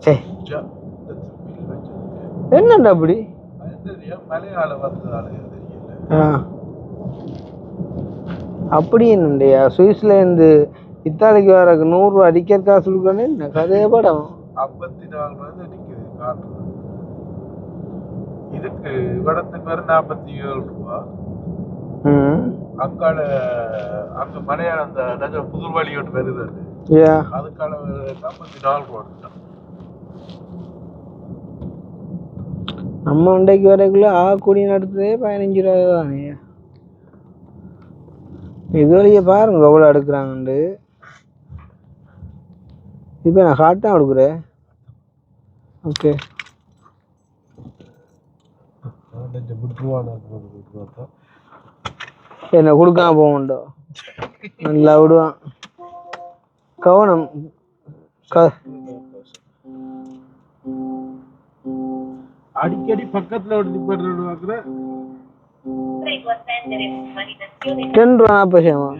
சே என்னண்டா அப்படி மலையாள வந்ததால தெரியல. அப்படி என்னண்டியா சுவிஸ்லேருந்து இத்தாலிக்கு வர 100 ரூபா டிக்கெட் காசு கொடுக்கணும் என்ன கதையே படம் 54 ரூபா நிற்குது காட்டுறது. இதுக்கு இவடத்துக்கு வேற 47 ரூபா. அங்கால அங்க மலையாள அந்த புது வழி ஒன்று வருது அதுக்கான 44 ரூபா. நம்ம அண்டைக்கு வரைக்குள்ள கூடி நடத்துதே 15 ரூபா தானே. இது வழியே பாருங்க எவ்வளோ எடுக்கிறாங்கண்டு. இப்போ நான் ஹார்ட் தான் கொடுக்குறேன். ஓகே என்ன கொடுக்காம போக மாட்டோம். நல்லா விடுவான் கவனம் அடிக்கடி பக்கத்துல ஒரு நிப்பாட்டு பாக்குற 10 ரூபா 40 பைசாமா.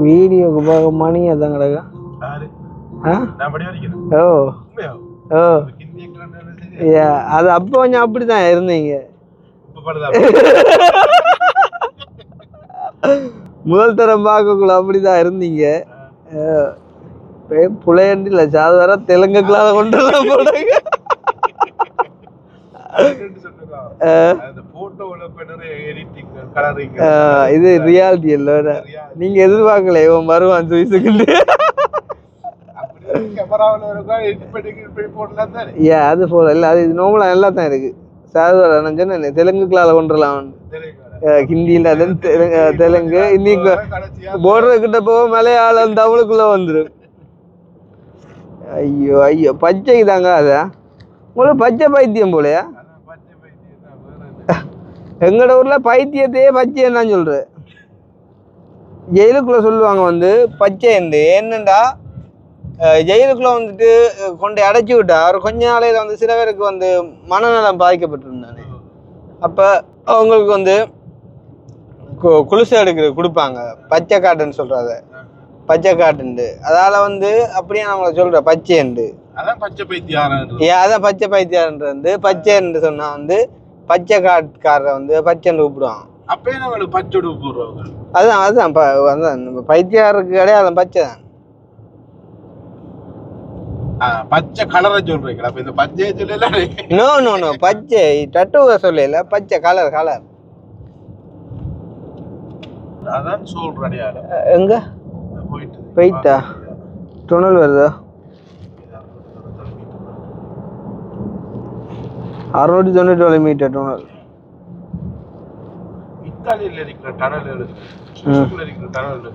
வீடியோக்கு பார்க்க மணி அதான் கிடக்கா. ஓ ஓ அது அப்போ கொஞ்சம் அப்படிதான் இருந்தீங்க. முதல் தரம் பார்க்கக்குள்ள அப்படிதான் இருந்தீங்க. புலையண்டில சாதாரண தெலுங்குக்குள்ளால கொண்டு போடுங்க. இது ரியாலிட்டி இல்ல. நீங்க எதிர்பார்க்கல இவன் வருவான் சுவிசுக்கு. அது போல இல்ல அது நோமலா நல்லா தான் இருக்கு. சாதாரண நான் சொன்னேன் தெலுங்குக்குள்ளால கொண்டுலாம் ஹிந்தியில தெலுங்கு இன்னைக்கு போர்டர் கிட்ட போக மலையாளம் தமிழுக்குள்ள வந்துடும். ஐயோ ஐயோ பச்சைக்கு தாங்க அதா உங்களுக்கு பச்சை பைத்தியம் போலையா? எங்கட ஊர்ல பைத்தியத்தையே பச்சை என்னன்னு சொல்றேன். ஜெயிலுக்குள்ள சொல்லுவாங்க வந்து பச்சை என்னண்டா ஜெயிலுக்குள்ள வந்துட்டு கொண்டு அடைச்சி விட்டா ஒரு கொஞ்ச நாளையில வந்து சில பேருக்கு வந்து மனநலம் பாதிக்கப்பட்டிருந்தானே. அப்ப அவங்களுக்கு வந்து குளிசை கொடுப்பாங்க பச்சை காட்டுன்னு சொல்றாத பச்சை காட்டுண்டு. அதால வந்து அப்படியே அவங்கள சொல்ற பச்சைண்டு அதான் பச்சை பைத்தியார். அதான் பச்சை பைத்தியார்ன்ற வந்து பச்சைன்னு சொன்னா வந்து பச்சை காட்டுக்காரரை வந்து பச்சைன்னு கூப்பிடுவாங்க. அப்பயே நம்மளுக்கு பச்சை போடுவாங்க. அதான் அதான் அதான் பைத்தியாருக்கு அடையாளம் பச்சை தான். பச்சை கலரை சொல்றீங்களா? அப்ப இந்த பச்சையை சொல்லல. நோ நோ நோ பச்சை டட்டுவ சொல்லல பச்சை கலர் கலர். அதான் சொல்ற அடையாளம். எங்க போயிட்டா டனல் வருதா? 694 மீட்டர் டனல். இத்தாலியில இருக்கிற டனல்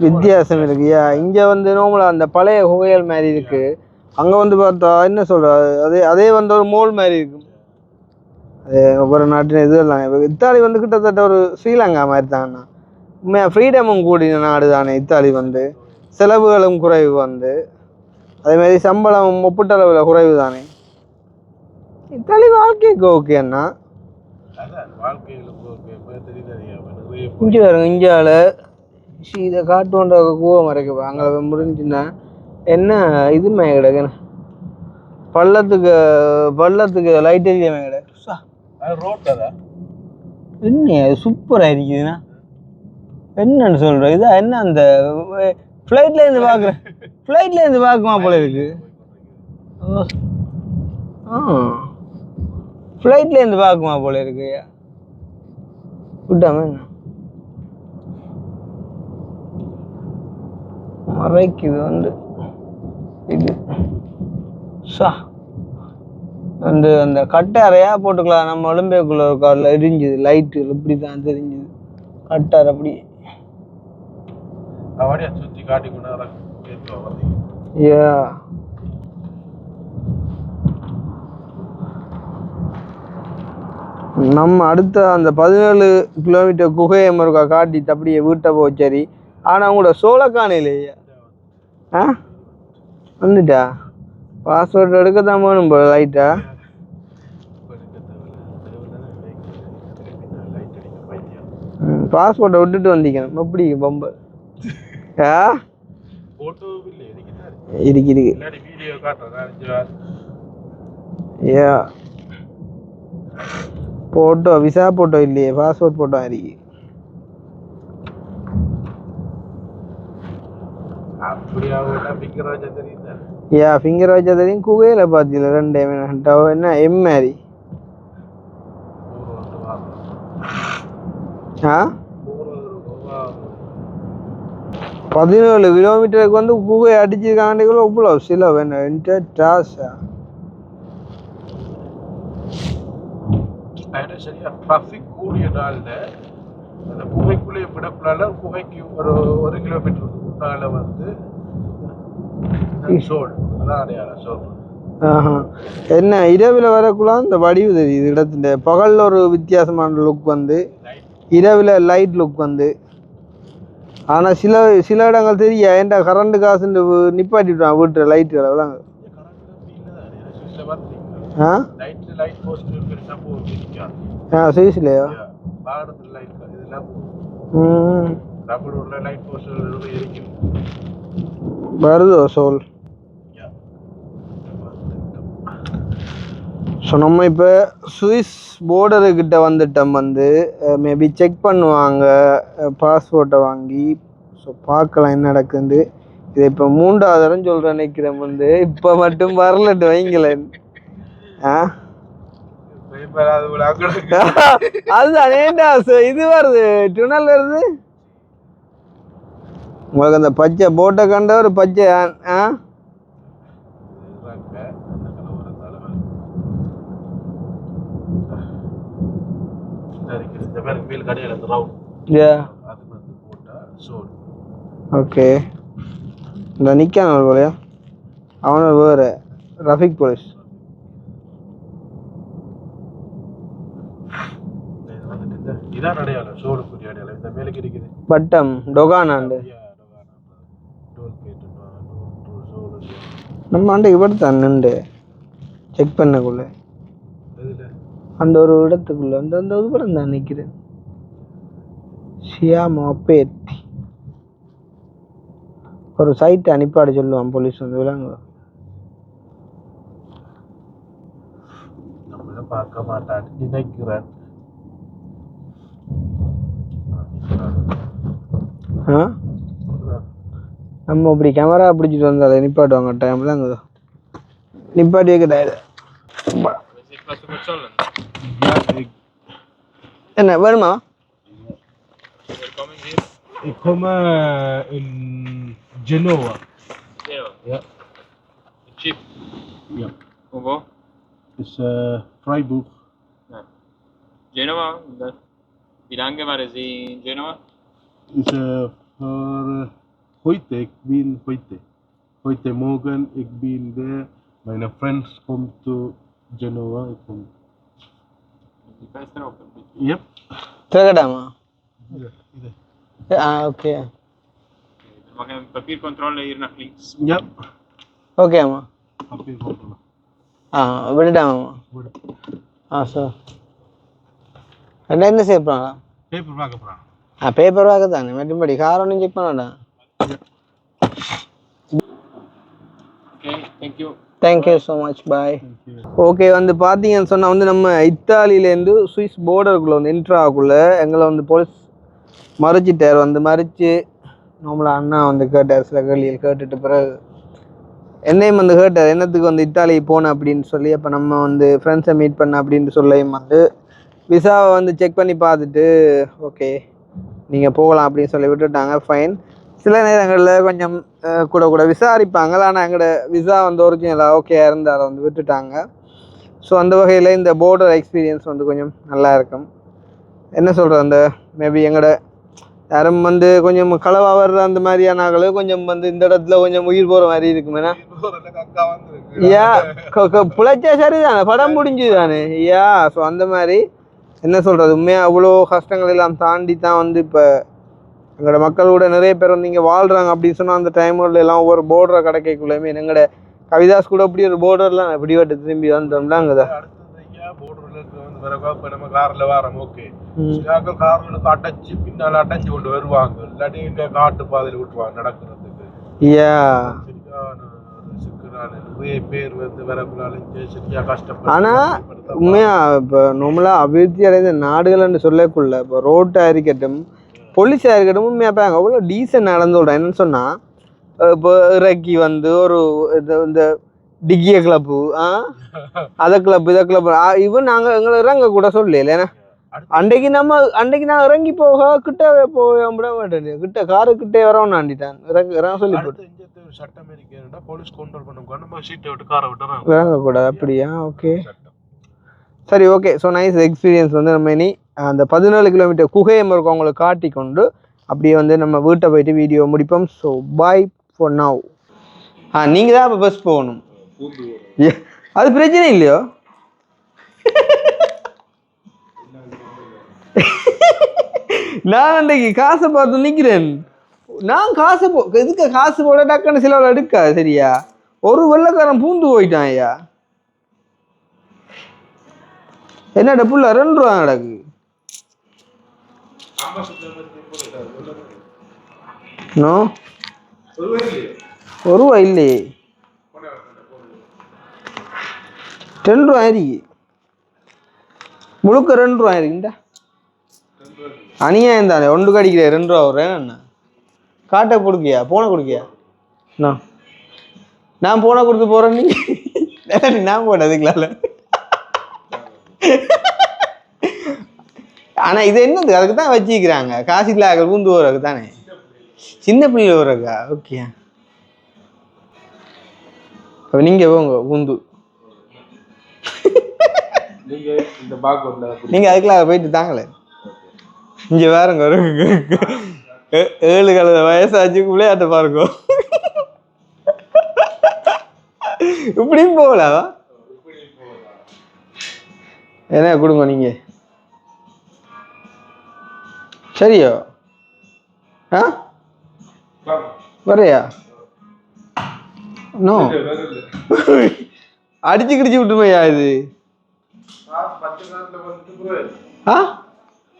வித்தியாசம் இருக்கு. இங்க வந்து நோமலா அந்த பழைய குகையல் மாதிரி இருக்கு. அங்க வந்து பார்த்தா என்ன சொல்ற அதே வந்து ஒரு மோல் மாதிரி இருக்கும். அது ஒவ்வொரு நாட்டின் இதெல்லாம் இத்தாலி வந்து கிட்டத்தட்ட ஒரு ஸ்ரீலங்கா மாதிரி தாங்கண்ணா. உண்மையாக ஃப்ரீடமும் கூடின நாடு தானே இத்தாலி. வந்து செலவுகளும் குறைவு வந்து அதேமாதிரி சம்பளம் ஒப்பீட்டளவில் குறைவு தானே. இத்தாலி வாழ்க்கைக்கு ஓகே அண்ணா. இங்கே வருங்க இந்தியாவில் இதை காட்டுவோன்ற கூவ மறைக்க அங்கே முடிஞ்சுன்னா என்ன இதுமே கிடக்குண்ணா பள்ளத்துக்கு லைட் எரியாம கிடக்கு. என்ன சூப்பராக இருக்குதுண்ணா. என்னன்னு சொல்ற இதா என்ன அந்த ஃப்ளைட்ல இருந்து பார்க்குறேன். ஃப்ளைட்ல இருந்து பார்க்குமா போல இருக்கு. ஃப்ளைட்ல இருந்து பார்க்குமா போல இருக்கு. விட்டாம என்ன மறைக்குது வந்து இது வந்து அந்த கட்டாரையா போட்டுக்கலாம். நம்ம ஒலிம்பியாக்குள்ள ஒரு காரில் எரிஞ்சுது லைட்டு இப்படி தான் தெரிஞ்சுது கட்டார் அப்படி. சுத்தி காட்டி கொண்டு நம்ம அடுத்த அந்த 17 கிலோமீட்டர் குகையை மறுக்கா காட்டிட்டு அப்படியே வீட்டை போச்சரி. ஆனா உங்களோட சோளக்கான இல்லையா வந்துட்டா பாஸ்போர்ட் எடுக்க தான் வேணும் போல லைட்டா. பாஸ்போர்ட்டை விட்டுட்டு வந்தீங்க எப்படி பொம்பை இருக்கு ஏ போட்டோ விசா போட்டோ இல்லையே பாஸ்போர்ட் போட்டோ இருக்கு. யா ஃபிங்கர் வச்சா தெரியும். குகையில பாத்தீங்களா 2 என்ன எம் மாதிரி 17 கிலோமீட்டருக்கு வந்து குகை அடிச்சிருக்காண்டிக்குள்ள இவ்வளோ சில வேணும் டாஸா. சரியா டிராஃபிக் கூடிய நாள்ல அந்த குகைக்குள்ளே விடக்குள்ளால குகைக்கு ஒரு 1 கிலோமீட்டர் முன்னால வந்து சோல் அதான் அடையாளம் சோல். என்ன இரவில் வரக்குள்ள இந்த வடிவு தெரியுது இடத்துல. பகல்ல ஒரு வித்தியாசமான லுக் வந்து இரவில் லைட் லுக் வந்து. ஆனால் சில இடங்கள் தெரியா ஏன்டா கரண்ட் காசு நிப்பாட்டிவிட்டான் வீட்டு லைட்டுகளை விளாங்க. சுவிஸ்லையா வருதோ சோல். ஸோ நம்ம இப்போ சுவிஸ் போர்டருக்கிட்ட வந்துட்டோம். வந்து மேபி செக் பண்ணுவாங்க பாஸ்போர்ட்டை வாங்கி. ஸோ பார்க்கலாம் என்ன நடக்குது. இதை இப்போ 3வது தரம் சொல்கிறேன் நினைக்கிறேன். வந்து இப்போ மட்டும் வரலட்டு வைங்களேன். அதுதான் ஏண்டா இது வருது டுனல் வருது. உங்களுக்கு அந்த பச்சை போட்டை கண்ட ஒரு பச்சை ஓகே. இந்த நிக்கான போலையா அவன வேறு ரஃபிக் போலீஸ். பட்டம் டொகானாண்டு நம்ம ஆண்டு இவர் தான் நின்று செக் பண்ணக்குள்ள அந்த ஒரு இடத்துக்குள்ள அந்த அந்த விவரம் தான் நிற்கிறேன். ஷியாமோபேட் ஒரு சைட்டை அனுப்பாடு சொல்லுவான் போலீஸ் வந்து விளங்க. பார்க்க மாட்டான்னு நினைக்கிறேன். நம்ம இப்படி கேமரா பிடிச்சிட்டு வந்தால நிப்பாட்டுவாங்க டைம்ல அங்கே நிப்பாட்டி வைக்க. என்ன வேணுமா? Ich komme in Genova. Ja. Chip. Ja. Und wo? Ist Freiburg. Ja. Genova? Wie lange waren Sie in Genova? Ist für heute. Ich bin heute. Heute Morgen. Ich bin der. Meine Friends kommen zu Genova. Ich komme. Die Fenster offen. Yep. திறக்கட்டாமா? Okay. Wir machen Papierkontrolle hier nach links. Ja. Okay அம்மா. Papierkontrolle. விட்டுட்டாமாம்மா. சார் என்ன செய்ய போகிறாங்களா? பேப்பர் பார்க்க போகிறாங்க. பேப்பர் பார்க்க தானே மற்றபடி கார் ஒன்றும் செக் பண்ணாடா. Okay, thank you. Thank you so much bye. Okay வந்து பார்த்தீங்கன்னு சொன்னால் வந்து நம்ம இத்தாலியிலேருந்து சுவிஸ் போர்டருக்குள்ளே வந்து இன்ட்ராக்குள்ளே எங்களை வந்து போலீஸ் மறைச்சிட்டார். வந்து மறைச்சு நம்மளாக அண்ணா வந்து கேட்டார் சில கேள்விகள் கேட்டுட்டு பிறகு என்னையும் வந்து கேட்டார் என்னத்துக்கு வந்து இத்தாலி போனேன் அப்படின்னு சொல்லி. அப்போ நம்ம வந்து ஃப்ரெண்ட்ஸை மீட் பண்ண அப்படின்ட்டு சொல்லியும் வந்து விசாவை வந்து செக் பண்ணி பார்த்துட்டு ஓகே நீங்கள் போகலாம் அப்படின்னு சொல்லி விட்டுட்டாங்க. ஃபைன். சில நேரங்களில் கொஞ்சம் கூட விசாரிப்பாங்க. ஆனால் எங்களோட விசா வந்து ஒரிஜினலாக ஓகே இருந்தால் அதை வந்து விட்டுட்டாங்க. ஸோ அந்த வகையில் இந்த போர்டர் எக்ஸ்பீரியன்ஸ் வந்து கொஞ்சம் நல்லா இருக்கும். என்ன சொல்கிறது அந்த மேபி எங்களோட யாரும் வந்து கொஞ்சம் களவாக வர்ற அந்த மாதிரியானாங்களும் கொஞ்சம் வந்து இந்த இடத்துல கொஞ்சம் உயிர் போகிற மாதிரி இருக்குமேண்ணா. பிழைச்சா சரி தானே படம் முடிஞ்சு தானே ஐயா. ஸோ அந்த மாதிரி என்ன சொல்கிறது உண்மையாக அவ்வளோ கஷ்டங்கள் எல்லாம் தாண்டி தான் வந்து இப்போ எங்களோட மக்களோட நிறைய பேர் வந்து இங்கே வாழ்கிறாங்க அப்படின்னு சொன்னால் அந்த டைம்ல எல்லாம் ஒவ்வொரு போர்டரை கிடைக்கக்குள்ளேயுமே எங்களோட கவிதாஸ் கூட இப்படி ஒரு போர்டர்லாம் இப்படி விட்டு திரும்பி வந்தோம்னா அங்கதான் நம்ம கார்ல வரோம் ஓகே சிலாக்கள் கார்களுக்கு அடைச்சு பின்னால அடைச்சு கொண்டு வருவாங்க இல்லாட்டி இங்க காட்டு பாதையில விட்டுருவாங்க நடக்கிறதுக்கு நிறைய பேர் வந்து வரக்குள்ளால சரியா கஷ்டப்பட்டு ஆனா உண்மையா இப்போ நம்மளா அபிவிருத்தி அடைந்த நாடுகள்னு சொல்லக்குள்ள இப்போ ரோட்டா இருக்கட்டும் போலீஸா இருக்கட்டும் உண்மையா பாங்க அவ்வளோ டீசன்ட் நடந்து விடுறேன் என்னன்னு சொன்னா இப்போ இறக்கி வந்து ஒரு இந்த டிக்கிய கிளப்பு அதை கிளப் இதை கிளப் இவன் நாங்கள் எங்களை இறங்க கூட சொல்லல ஏன்னா அன்றைக்கு நான் இறங்கி போக கிட்ட போக விட மாட்டேன் கிட்ட காரு கிட்டே வரவும் ஆண்டிட்டான் இறங்க சொல்லி போட்டு சட்டம் இருக்கா போலீஸ் கண்ட்ரோல் பண்ண நம்ம சீட்டை விட்டு காரை விட்டு இறங்க கூடாது அப்படியா ஓகே சரி ஓகே ஸோ நைஸ் எக்ஸ்பீரியன்ஸ் வந்து நம்ம இனி அந்த 17 கிலோமீட்டர் குகையம் இருக்கும் அவங்களை காட்டி கொண்டு அப்படியே வந்து நம்ம வீட்டை போயிட்டு வீடியோ முடிப்போம் ஸோ பாய் ஃபார் நவ் நீங்கள் தான் இப்போ பஸ் போகணும் அது பிரச்சனை இல்லையோ நான் அன்றைக்கு காசை பார்த்து நிற்கிறேன் நான் இதுக்கு காசு போட டக்குன்னு சிலவில் எடுக்காது சரியா ஒரு வெள்ளைக்காரன் பூந்து போயிட்டான் ஐயா என்னடா புள்ள 2 ரூபா நடக்கு நோ 1 ரூபா இல்லையே 10 ரூபா ஆயிருக்கு முழுக்க 2 ரூபா ஆயிருக்குண்டா அநியாயம் தானே ஒன்று கடிக்கிறேன் 2 ரூபா வர்றேன் என்ன காட்டை கொடுக்கியா போனை கொடுக்கியா நான் போனை கொடுத்து போறேன் நீ நான் போனேன் அதுக்கலால ஆனா இது என்னது அதுக்கு தான் வச்சுக்கிறாங்க காசு இல்லாத பூந்து போறதுக்கு தானே சின்ன பிள்ளை போறக்கா ஓகே அப்ப நீங்க போங்க பூந்து நீங்க அதுக்குள்ள போயிட்டு தாங்களே இங்க பாருங்க ஒரு 7 கலந்த வயசாச்சு விளையாட்ட பாருங்க இப்படியும் போகலாவா என்ன கொடுங்க நீங்க சரியோ வரையா நோ அடிச்சு கிடிச்சு விட்டுமையா இது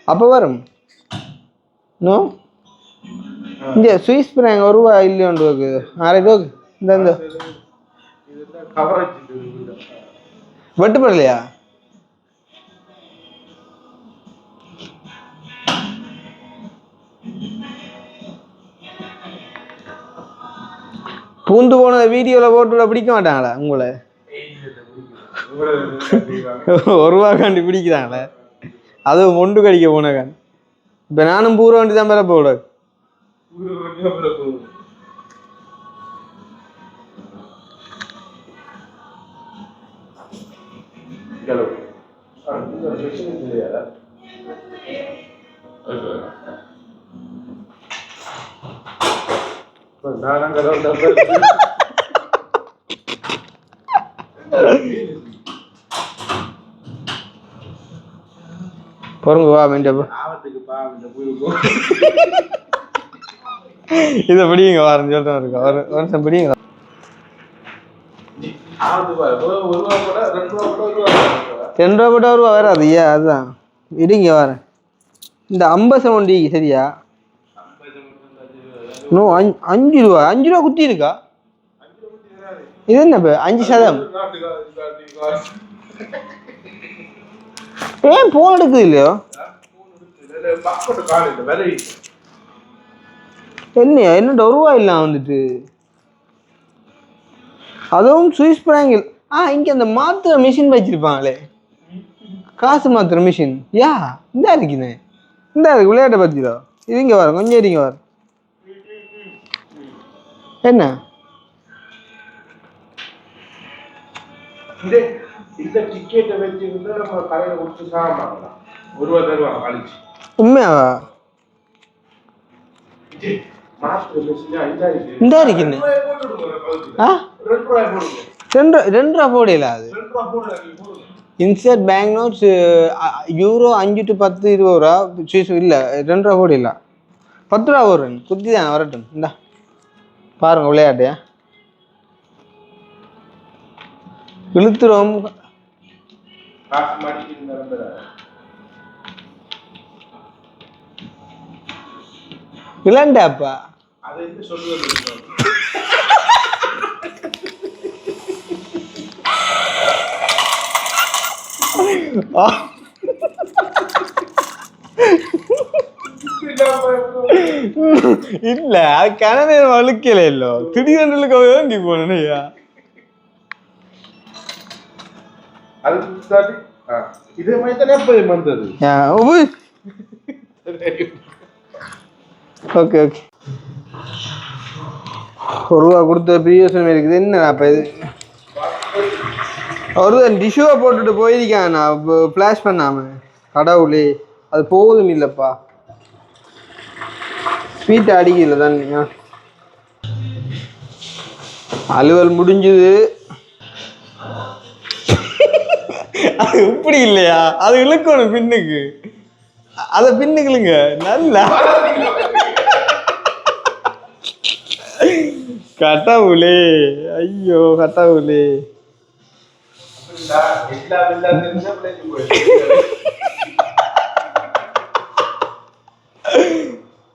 அப்ப வரும் நோ இங்க சுவிஸ் பிராங்க 1 ரூபா இல்லையோண்டு ஆறு இந்த வெட்டுப்படலையா பூந்து போன வீடியோல போட்டு பிடிக்க மாட்டாங்களா உங்களை 1 ரூபா காண்டி பிடிக்கிறாங்களே அதுவும் ஒன்று கடிக்க போனக்கான் இப்ப நானும் பூர வண்டி தான் பெற போட பொறுங்க வா வேண்டிய இதை பிடிங்க வாரம் சொல்றேன் இருக்கா ஒரு வருஷம் பிடிங்க 10 ரூபா போட்டா 1 ரூபா வராது ஐயா அதுதான் இடிங்க வரேன் இந்த 50 வண்டி சரியா நோ 5 ரூபா குத்தி இருக்கா இது என்ன 5% ஏன் போன் எடுக்குது இல்லையோ என்னையா என்ன 1 ரூபா இல்லை வந்துட்டு அதுவும் சுவிஸ் பிராங்கில் இங்க அந்த மாத்திர மிஷின் வச்சிருப்பாங்களே காசு மாத்திர மிஷின் யா இந்த இருக்குண்ணே இந்த இருக்கு விளையாட்டை பத்திரோ இது இங்க வரும் கொஞ்சம் இருங்க வரும் என்ன இந்த டிக்கெட்டை வச்சுக்கிட்டு நம்ம கடையில கொடுத்து சாப்பிடலாம் 1 ரூபா தருவாங்க கழிச்சு உண்மையாவா இந்த இருக்குன்னு 2 ரூபா போடல அது insert bank notes euro 5 to 10 20 ரூபா சுவிஸ் இல்லை 2 ரூபா போடல 10 ரூபா வரும் குத்தி தான் வரட்டும் இந்தா பாருங்க விளையாட்டு இழுத்துரும். காசு மாட்டிட்டு நடந்ததா இளண்டாப்பா அதை என்ன சொல்லுவது இல்ல அது கனவே வழுக்கல இல்லோ திடீரென்று வேண்டி போனையா அது இதே மாதிரி தானே போய் வந்தது ஓகே ஓகே ₹1 கொடுத்த பிரியோசனம் இருக்குது என்ன அப்ப இது ஒரு டிஷ்யூவை போட்டுட்டு போயிருக்கேன் நான் ஃப்ளாஷ் பண்ணாம கடவுளே அது போதும் இல்லைப்பா ஸ்வீட் அடிக்கல தான் அலுவல் முடிஞ்சுது அது இப்படி இல்லையா அது இழுக்கணும் பின்னுக்கு அதை பின்னுக்குலுங்க நல்லா கடவுளே ஐயோ கடவுளே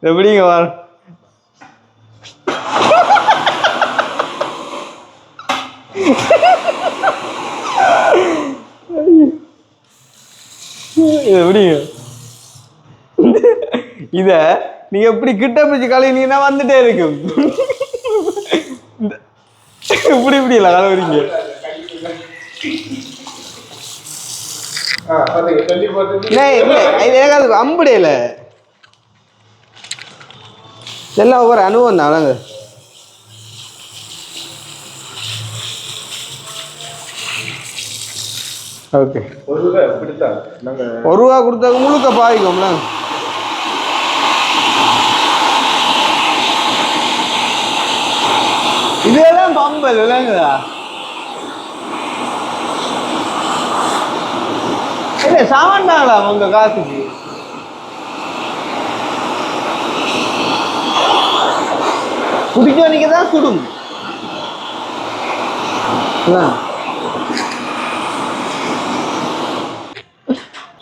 எப்படிங்க வர எப்படிங்க இத நீங்க எப்படி கிட்ட பிடிச்சு கலைனீங்கன்னா வந்துட்டே இருக்கும் இப்படி இப்படி இல்ல கலவரிங்க அம்புடையில எல்லாம் ஒவ்வொரு அனுபவம் தான் அழகு ஓகே ₹1 கொடுத்தாக்க முழுக்க பாதிக்கும்ல இதெல்லாம் பம்பல் இல்லைங்களா இல்ல சாமான்டாங்களா உங்க காசுக்கு குடிக்கணிக்கு தான் சுடும்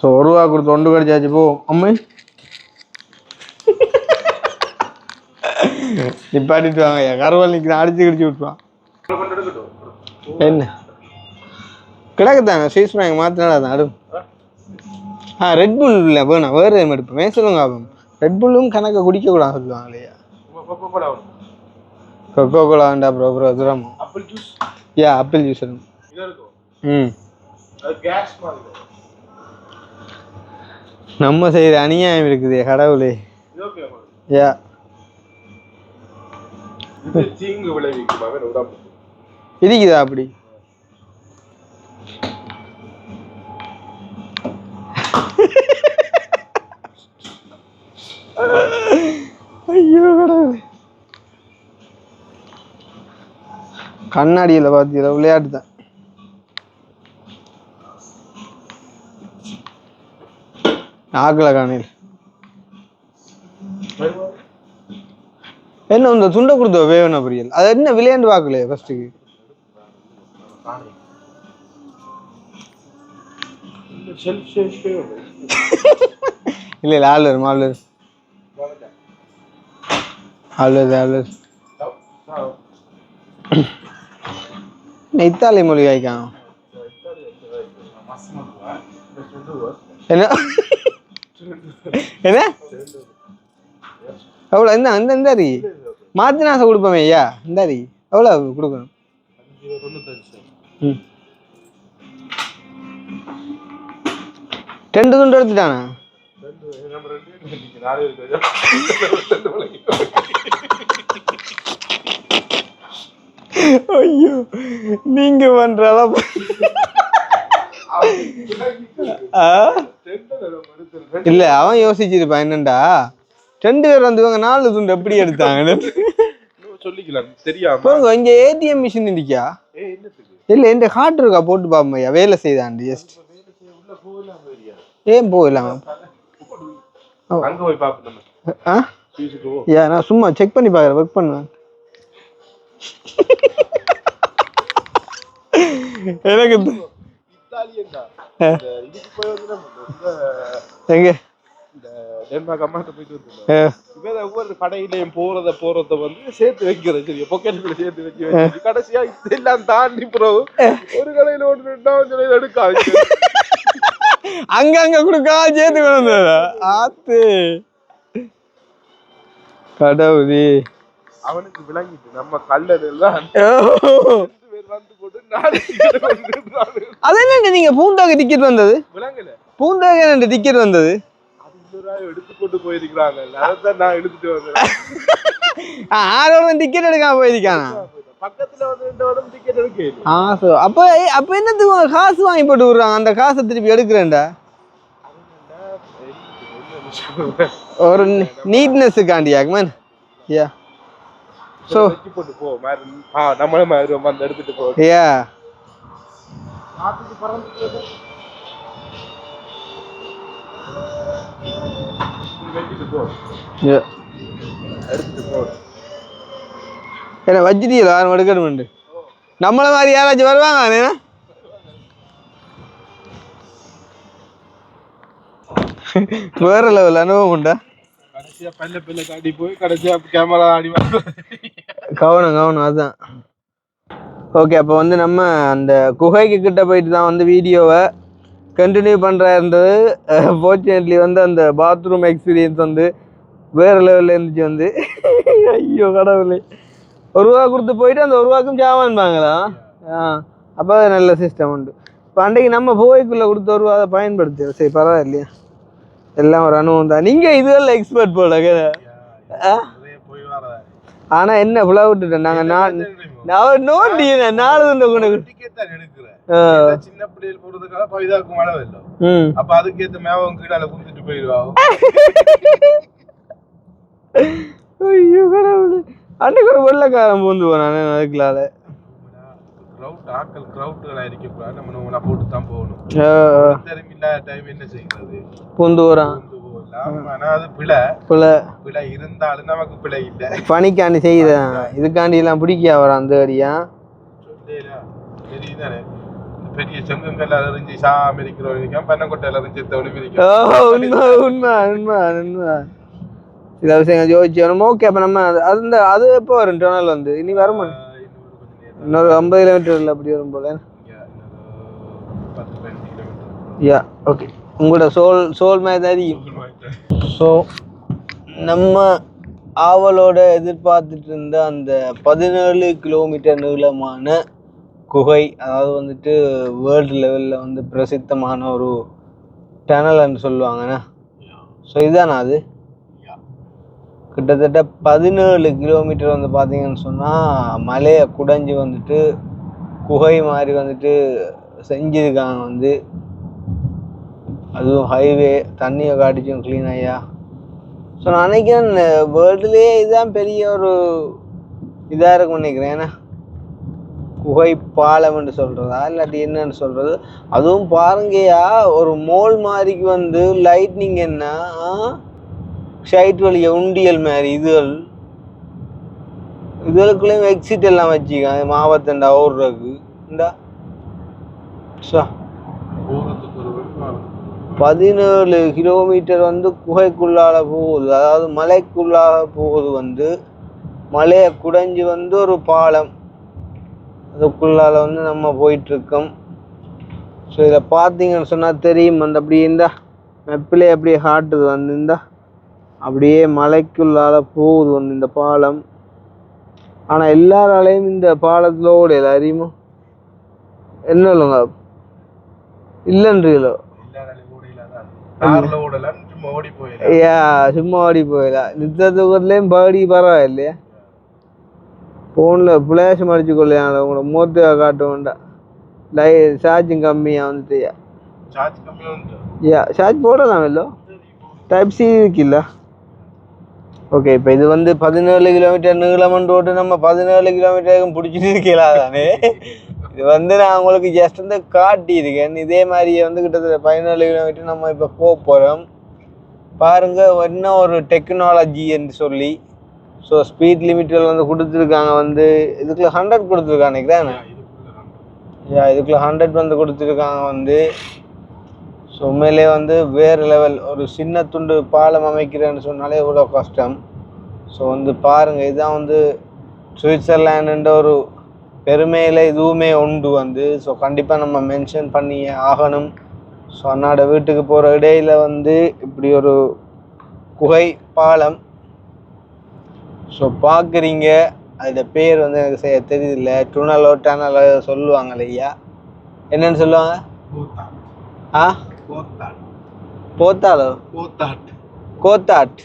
ஸோ ₹1 கொடுத்து ஒன்று கடிச்சாச்சு போ அம்மை நிப்பாட்டிட்டு வாங்க கருவால் நிற்கிறேன் அடிச்சு கடிச்சு விட்டுருவான் என்ன கிடக்குதாங்க ஸ்வீஸ் வாங்கி மாற்றினால தான் அடும் ரெட் புல் இல்லை வேணாம் வேறு எதுவும் எடுப்பேன் சொல்லுங்க ஆகும் ரெட் புல்லும் கணக்கை குடிக்கக்கூடாது சொல்லுவாங்க இல்லையா கொக்கோ கோலாண்டா அப்புறம் துரம் யா ஆப்பிள் ஜூஸ் ம் நம்ம செய்கிற அநியாயம் இருக்குது கடவுளே யா இருக்குதா அப்படி ஐயோ கடவுளே கண்ணாடியில் பார்த்தீங்களா விளையாட்டு தான் ஆக்கல காணையில் என்ன இந்த துண்டை கொடுத்த வேவன பொரியல் அது என்ன விளையாண்டு பார்க்கலையே ஃபர்ஸ்ட்டுக்கு இல்லை இல்லை ஆளுவர் இத்தாலி மொழி காய்க்கான் என்ன என்ன எவ்வளோ இந்த அரி மாத்தினாசை கொடுப்போமே ஐயா இந்த அரி எவ்வளோ கொடுக்கணும் ம் 2 துண்டு எடுத்துட்டானா ஐயோ நீங்க பண்றால இல்ல அவன் யோசிச்சிருப்பான் என்னண்டா 2 பேர் வந்தவங்க 4 துண்டு எப்படி எடுத்தாங்கன்னு சொல்லிக்கலாம் தெரியாம இங்க ஏடிஎம் மிஷின் இருக்கா இல்ல இந்த ஹார்ட் இருக்கா போட்டு பாப்பையா வேலை செய்தாண்டு ஜஸ்ட் ஏன் போகலாம் அங்க போய் பாப்போம் நான் சும்மா செக் பண்ணி பாக்குறேன் ஒர்க் பண்ணுவேன் எனக்கு இத்தாலியன் தான் இதுக்கு போய் வந்து எங்க இந்த டென்மார்க் அம்மாட்ட போயிட்டு வந்து இவன் ஒவ்வொரு கடையிலையும் போறத வந்து சேர்த்து வைக்கிறது சரியா பொக்கெட்டுக்குள்ள சேர்த்து வச்சு கடைசியா இதெல்லாம் தாண்டி பிறகு ஒரு கடையில ஒன்று ரெண்டாவது எடுக்காது அங்க கொடுக்கா சேர்த்து கொண்டு வந்தாரா ஆத்து கடவுளே அவனுக்கு விளங்கிட்டு நம்ம கல்லெல்லாம் வந்து போட்டு அது என்ன நீங்க பூந்தாக்கு டிக்கெட் வந்தது விளங்கல பூந்தாக்கு என்ன டிக்கெட் வந்தது எடுத்துக்கொண்டு போயிருக்கிறாங்க அதான் நான் எடுத்துட்டு வந்தேன் ஆரோட டிக்கெட் எடுக்காம போயிருக்கானா பக்கத்துல வந்து 2 வருடம் டிக்கெட் எடுக்க அப்ப என்னத்துக்கு காசு வாங்கி போட்டு விடுறாங்க அந்த காசை திருப்பி எடுக்கிறேன்டா ஒரு நீட்னஸுக்காண்டியாக்கு மேன் யா ஸோ போட்டு போ நம்மளே மாதிரி வந்து எடுத்துட்டு போ யா என்ன வச்சிட்டீங்களா யாரும் எடுக்கணுமெண்டு நம்மள மாதிரி யாராச்சும் வருவாங்க வேற லெவல் அனுபவம் உண்டா கடைசியா பல்ல தாண்டி போய் கடைசியா கேமரா ஆடி கவனம் அதுதான் ஓகே அப்போ வந்து நம்ம அந்த குகைக்கு கிட்ட போயிட்டு தான் வந்து வீடியோவை கண்டினியூ பண்ணுறா இருந்தது ஃபார்ச்சுனேட்லி வந்து அந்த பாத்ரூம் எக்ஸ்பீரியன்ஸ் வந்து வேறு லெவலில் இருந்துச்சு வந்து ஐயோ கடவுளே ₹1 கொடுத்து போயிட்டு அந்த ₹1க்கும் சாமான்பாங்களா அப்போ நல்ல சிஸ்டம் உண்டு இப்போ அன்றைக்கு நம்ம போய்க்குள்ளே கொடுத்த ₹1 அதை பயன்படுத்தி சரி பரவாயில்லையா எல்லாம் ஒரு அனுபவம் தான் நீங்கள் இதுவெல்லாம் எக்ஸ்பர்ட் போல ஆனால் என்ன ஃபுல்லாக விட்டுட்டேன் நாங்கள் நோண்டி 4 சின்ன பிள்ளைகள் போறதுக்காக பவிதாக்கு மழை வெல்லும் அப்ப அதுக்கேத்த மேவம் கீழால குந்திட்டு போயிடுவாங்க ஐயோ கடவுளே அன்னைக்கு ஒரு வெள்ளக்காரன் பூந்து போனானே அதுக்குள்ளால கிரௌட்களா இருக்கக்கூடாது நம்ம போட்டு தான் போகணும் தெரியுமில்ல டைம் என்ன செய்கிறது பூந்து போறான் ஆனா அது பிழை இருந்தாலும் நமக்கு பிழை இல்லை பனிக்காண்டி செய்யுதான் இதுக்காண்டி எல்லாம் பிடிக்க வரான் அந்த அடியா தெரியுதானே பெரிய செங்கங்கல்ல அறிஞ்சு சாமி இருக்கிறோம் பண்ணக்கொட்டையில அறிஞ்சு உண்மை சில விஷயங்கள் யோசிச்சு ஓகே அப்ப நம்ம அது எப்போ வரும் டொனல் வந்து இனி வருமா இன்னொரு 50 கிலோமீட்டர்ல அப்படி வரும் போல யா ஓகே உங்களோட சோல் மாதிரி தெரியும் ஸோ நம்ம ஆவலோட எதிர்பார்த்துட்டு இருந்த அந்த 17 கிலோமீட்டர் நீளமான குகை அதாவது வந்துட்டு வேர்ல்டு லெவலில் வந்து பிரசித்தமான ஒரு டனல்னு சொல்லுவாங்கண்ணா ஸோ இதுதானா அது கிட்டத்தட்ட 17 கிலோமீட்டர் வந்து பார்த்தீங்கன்னு சொன்னால் மலையை குடைஞ்சி வந்துட்டு குகை மாதிரி வந்துட்டு செஞ்சுருக்காங்க வந்து அதுவும் ஹைவே தண்ணியை காட்டிச்சும் க்ளீன் ஐயா ஸோ நான் நினைக்கிறேன் வேர்ல்டுலேயே இதுதான் பெரிய ஒரு இதாக இருக்கும்னு நினைக்கிறேன் ஏன்னா குகை பாலம்னு சொல்கிறதா இல்லாட்டி என்னன்னு சொல்கிறது அதுவும் பாருங்கயா ஒரு மோல் மாதிரிக்கு வந்து லைட்னிங் என்ன ஷைட் வழிய உண்டியல் மாதிரி இதுகளுக்குள்ளேயும் எக்ஸிட் எல்லாம் வச்சுக்காங்க மாவட்டண்டா ஓடுறதுக்கு இந்தா 17 கிலோமீட்டர் வந்து குகைக்குள்ளால போகுது அதாவது மலைக்குள்ளாக போகுது வந்து மலையை குடைஞ்சி வந்து ஒரு பாலம் அதுக்குள்ளால வந்து நம்ம போயிட்டுருக்கோம் ஸோ இதை பார்த்தீங்கன்னு சொன்னால் தெரியும் அந்த அப்படியே இருந்தா மெப்பிலே அப்படியே காட்டுது வந்து இருந்தா அப்படியே மலைக்குள்ளால போகுது வந்து இந்த பாலம் ஆனால் எல்லாராலையும் இந்த பாலத்தில் ஓடையில அறியுமோ என்ன இல்லைங்க இல்லைன்றீங்களோ சும்மா ஓடி போயிடலாம் நித்தத்துக்குள்ளேயும் பாடி பரவாயில்லையா ஃபோனில் ஃப்ளாஷ் மடிச்சு கொள்ளையாங்க உங்களோட மூத்தையாக காட்ட வேண்டாம் சார்ஜிங் கம்மியாக வந்துட்டு சார்ஜ் போடலாம் இல்லோ டைப் சி இருக்குல்ல ஓகே இப்போ இது வந்து 17 கிலோமீட்டர் நீளமன் ரோடு நம்ம 17 கிலோமீட்டருக்கும் பிடிச்சிட்டு இருக்கலாம் தானே இது வந்து நான் உங்களுக்கு ஜஸ்ட் வந்து காட்டியிருக்கேன் இதே மாதிரியே வந்து கிட்டத்தட்ட 17 கிலோமீட்டர் நம்ம இப்போ போகிறோம் பாருங்க என்ன ஒரு டெக்னாலஜி என்று சொல்லி ஸோ ஸ்பீட் லிமிட்டில் வந்து கொடுத்துருக்காங்க வந்து இதுக்குள்ள 100 கொடுத்துருக்காங்க நினைக்கிறேன் இதுக்குள்ள 100 வந்து கொடுத்துருக்காங்க வந்து. ஸோ உண்மையிலே வந்து வேறு லெவல். ஒரு சின்ன துண்டு பாலம் அமைக்கிறேன்னு சொன்னாலே இவ்வளோ கஷ்டம். ஸோ வந்து பாருங்கள், இதுதான் வந்து சுவிட்சர்லாண்டுன்ற ஒரு பெருமையில் இதுவுமே உண்டு வந்து. ஸோ கண்டிப்பாக நம்ம மென்ஷன் பண்ணி ஆகணும். ஸோ அண்ணாட வீட்டுக்கு போகிற இடையில வந்து இப்படி ஒரு குகை பாலம். ஸோ பார்க்குறீங்க, அதோட பேர் வந்து எனக்கு செய்ய தெரியல. டுனலோ டனலோ சொல்லுவாங்க இல்லையா, என்னன்னு சொல்லுவாங்க? ஆ, போத்தாலோ கோத்தாட்.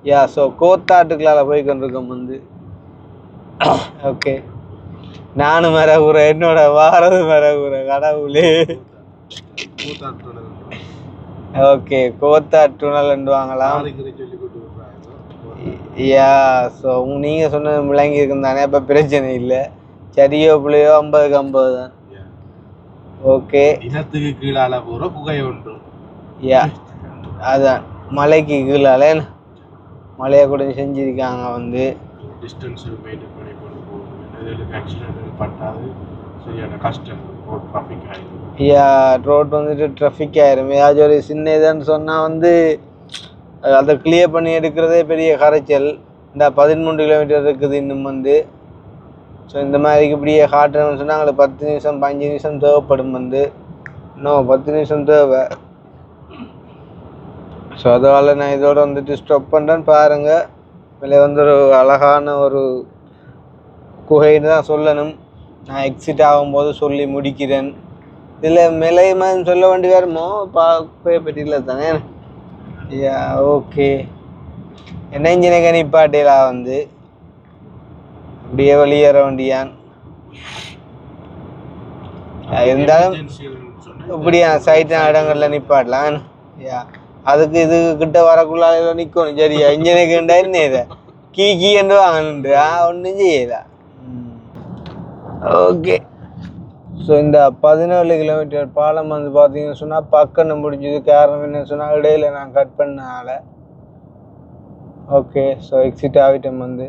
யா, ஸோ கோத்தாட்டுக்களால் போய் கொண்டிருக்கோம் வந்து. ஓகே, நானும் மரகுற, என்னோட வாரது மரகுற, கடவுளே. ஓகே, கோத்தாட் டுனல் வாங்கலாம். யா, ஸோ நீங்கள் சொன்னது விளங்கி இருக்கும் தானே, அப்போ பிரச்சனை இல்லை. சரியோ பிள்ளையோ 50க்கு 50 தான். ஓகே, இனத்துக்கு கீழால போகிற புகை ஒன்று. யா, அதான் மலைக்கு கீழால மலையை கூட செஞ்சுருக்காங்க வந்து. டிஸ்டன்ஸ் மெயின்டைன் பண்ணி கொண்டு போகணும். ஆக்சிடென்ட் பண்ணாது சரியான கஷ்டம். ரோட் டிராஃபிக் ஆகிடும். யா, ரோட் வந்துட்டு ட்ராஃபிக் ஆயிரும். ஏதாச்சும் ஒரு சின்ன இதுன்னு சொன்னால் வந்து அதை கிளியர் பண்ணி எடுக்கிறதே பெரிய கரைச்சல். இந்த 13 கிலோமீட்டர் இருக்குது இன்னும் வந்து. ஸோ இந்த மாதிரிக்கு இப்படியே காட்டணும்னு சொன்னால் எங்களுக்கு 10 நிமிஷம் 5 நிமிஷம் தேவைப்படும் வந்து. இன்னும் 10 நிமிஷம் தேவை. ஸோ அதனால் நான் இதோட வந்துட்டு ஸ்டாப் பண்ணுறேன்னு பாருங்கள். இதில் வந்து ஒரு அழகான ஒரு குகைன்னு தான் சொல்லணும். நான் எக்ஸிட் ஆகும்போது சொல்லி முடிக்கிறேன். இதில் மிலையமான்னு சொல்ல வேண்டி வருமோ, குகையை பற்றியில் தானே. யா, ஓகே. என்ன இன்ஜினை நிப்பாட்டிலாம் வந்து அப்படியே வெளியேற வேண்டியான். இருந்தாலும் இப்படியா சைட்டான இடங்கள்ல நிப்பாட்டலாம். யா, அதுக்கு இது கிட்ட வரக்குள்ளால நிற்கணும். சரியா, இன்ஜினுக்கு என்ன இதை கீ என்று வாங்கணுண்டு ஒன்றும் செய்யல. ஓகே, ஸோ இந்த 17 கிலோமீட்டர் பாலம் வந்து பார்த்தீங்கன்னு சொன்னால் பக்கன்னு முடிஞ்சது. காரணம் என்னன்னு சொன்னால் இடையில நான் கட் பண்ணனால. ஓகே, ஸோ எக்ஸிட் ஆகிட்டோம் வந்து.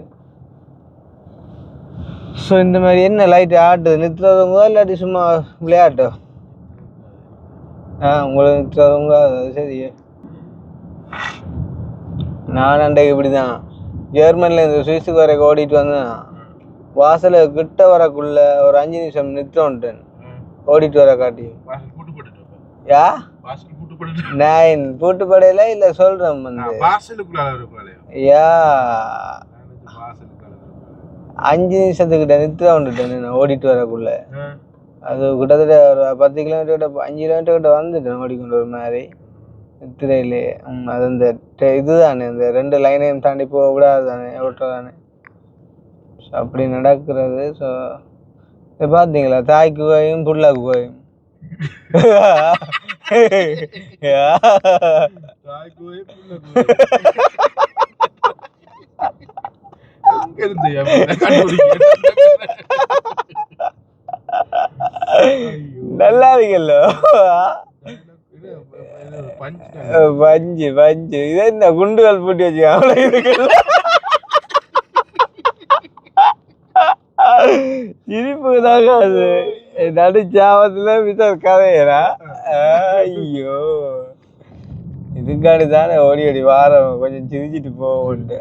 ஸோ இந்த மாதிரி என்ன லைட் ஆட்டுது, நிறுத்துறவங்க இல்லாட்டி சும்மா விளையாட்டும்? உங்களை நிறுத்துறவங்க சரி. நான் அன்றைக்கு இப்படி தான் ஜெர்மனியில் இந்த சுவிஸுக்கு வரைக்கும் ஓடிட்டு வந்தேன். வாசலை கிட்ட வரக்குள்ள ஒரு 5 நிமிஷம் நிறுத்தோன்ட்டேன் ஓடிட்டு வர காட்டி. யா, நான் பூட்டு படையில இல்லை சொல்கிறேன் வந்து. யா, 5 நிமிஷத்துக்கிட்ட நிறுத்த வந்துட்டேன் நான் ஓடிட்டு வரக்குள்ள. அது கிட்டத்தட்ட ஒரு 10 கிலோமீட்டர் கிட்ட 5 கிலோமீட்டர் கிட்ட வந்துட்டேன் ஓடிக்கொண்டு ஒரு மாதிரி நிறுத்துறையிலே. அது இந்த இது தானே, இந்த 2 லைனையும் தாண்டி போகக்கூடாது தானே, ஓட்டுற தானே. ஸோ அப்படி நடக்கிறது. ஸோ இப்போ பார்த்தீங்களா, தாய் குகையும் புல்லா குகையும். நல்லா இருக்கல்ல பஞ்சு பஞ்சு. இது என்ன குண்டுகள் பூட்டி வச்சுக்காங்க. சிரிப்பு தாங்க அது. நடுச்சாவத்துல விசார் கதையரா. ஐயோ, இதுக்காண்டி தானே ஓடி ஓடி வாரம் கொஞ்சம் சிரிச்சிட்டு போவோன்ட்டு.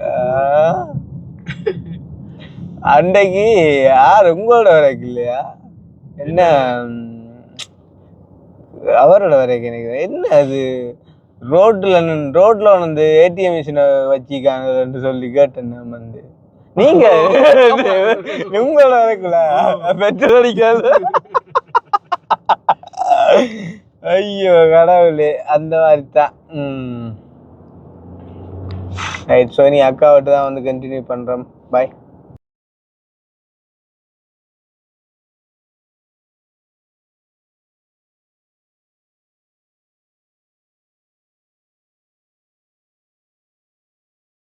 அன்றைக்கு யார் உங்களோட வரைக்கும் இல்லையா, என்ன அவரோட வரைக்கும் நினைக்கிறேன். என்ன அது ரோட்ல வந்து ஏடிஎம் மிஷினை வச்சிக்காங்கன்னு சொல்லி கேட்டேன் நான் வந்து. நீங்க உங்களோட வரைக்குல பெட்ரோல் அடிக்காது. ஐயோ கடவுளே, அந்த மாதிரி தான். ரைட், ஸோ நீ அக்காவிட்டு தான் வந்து கண்டினியூ பண்ணுறோம். பாய்.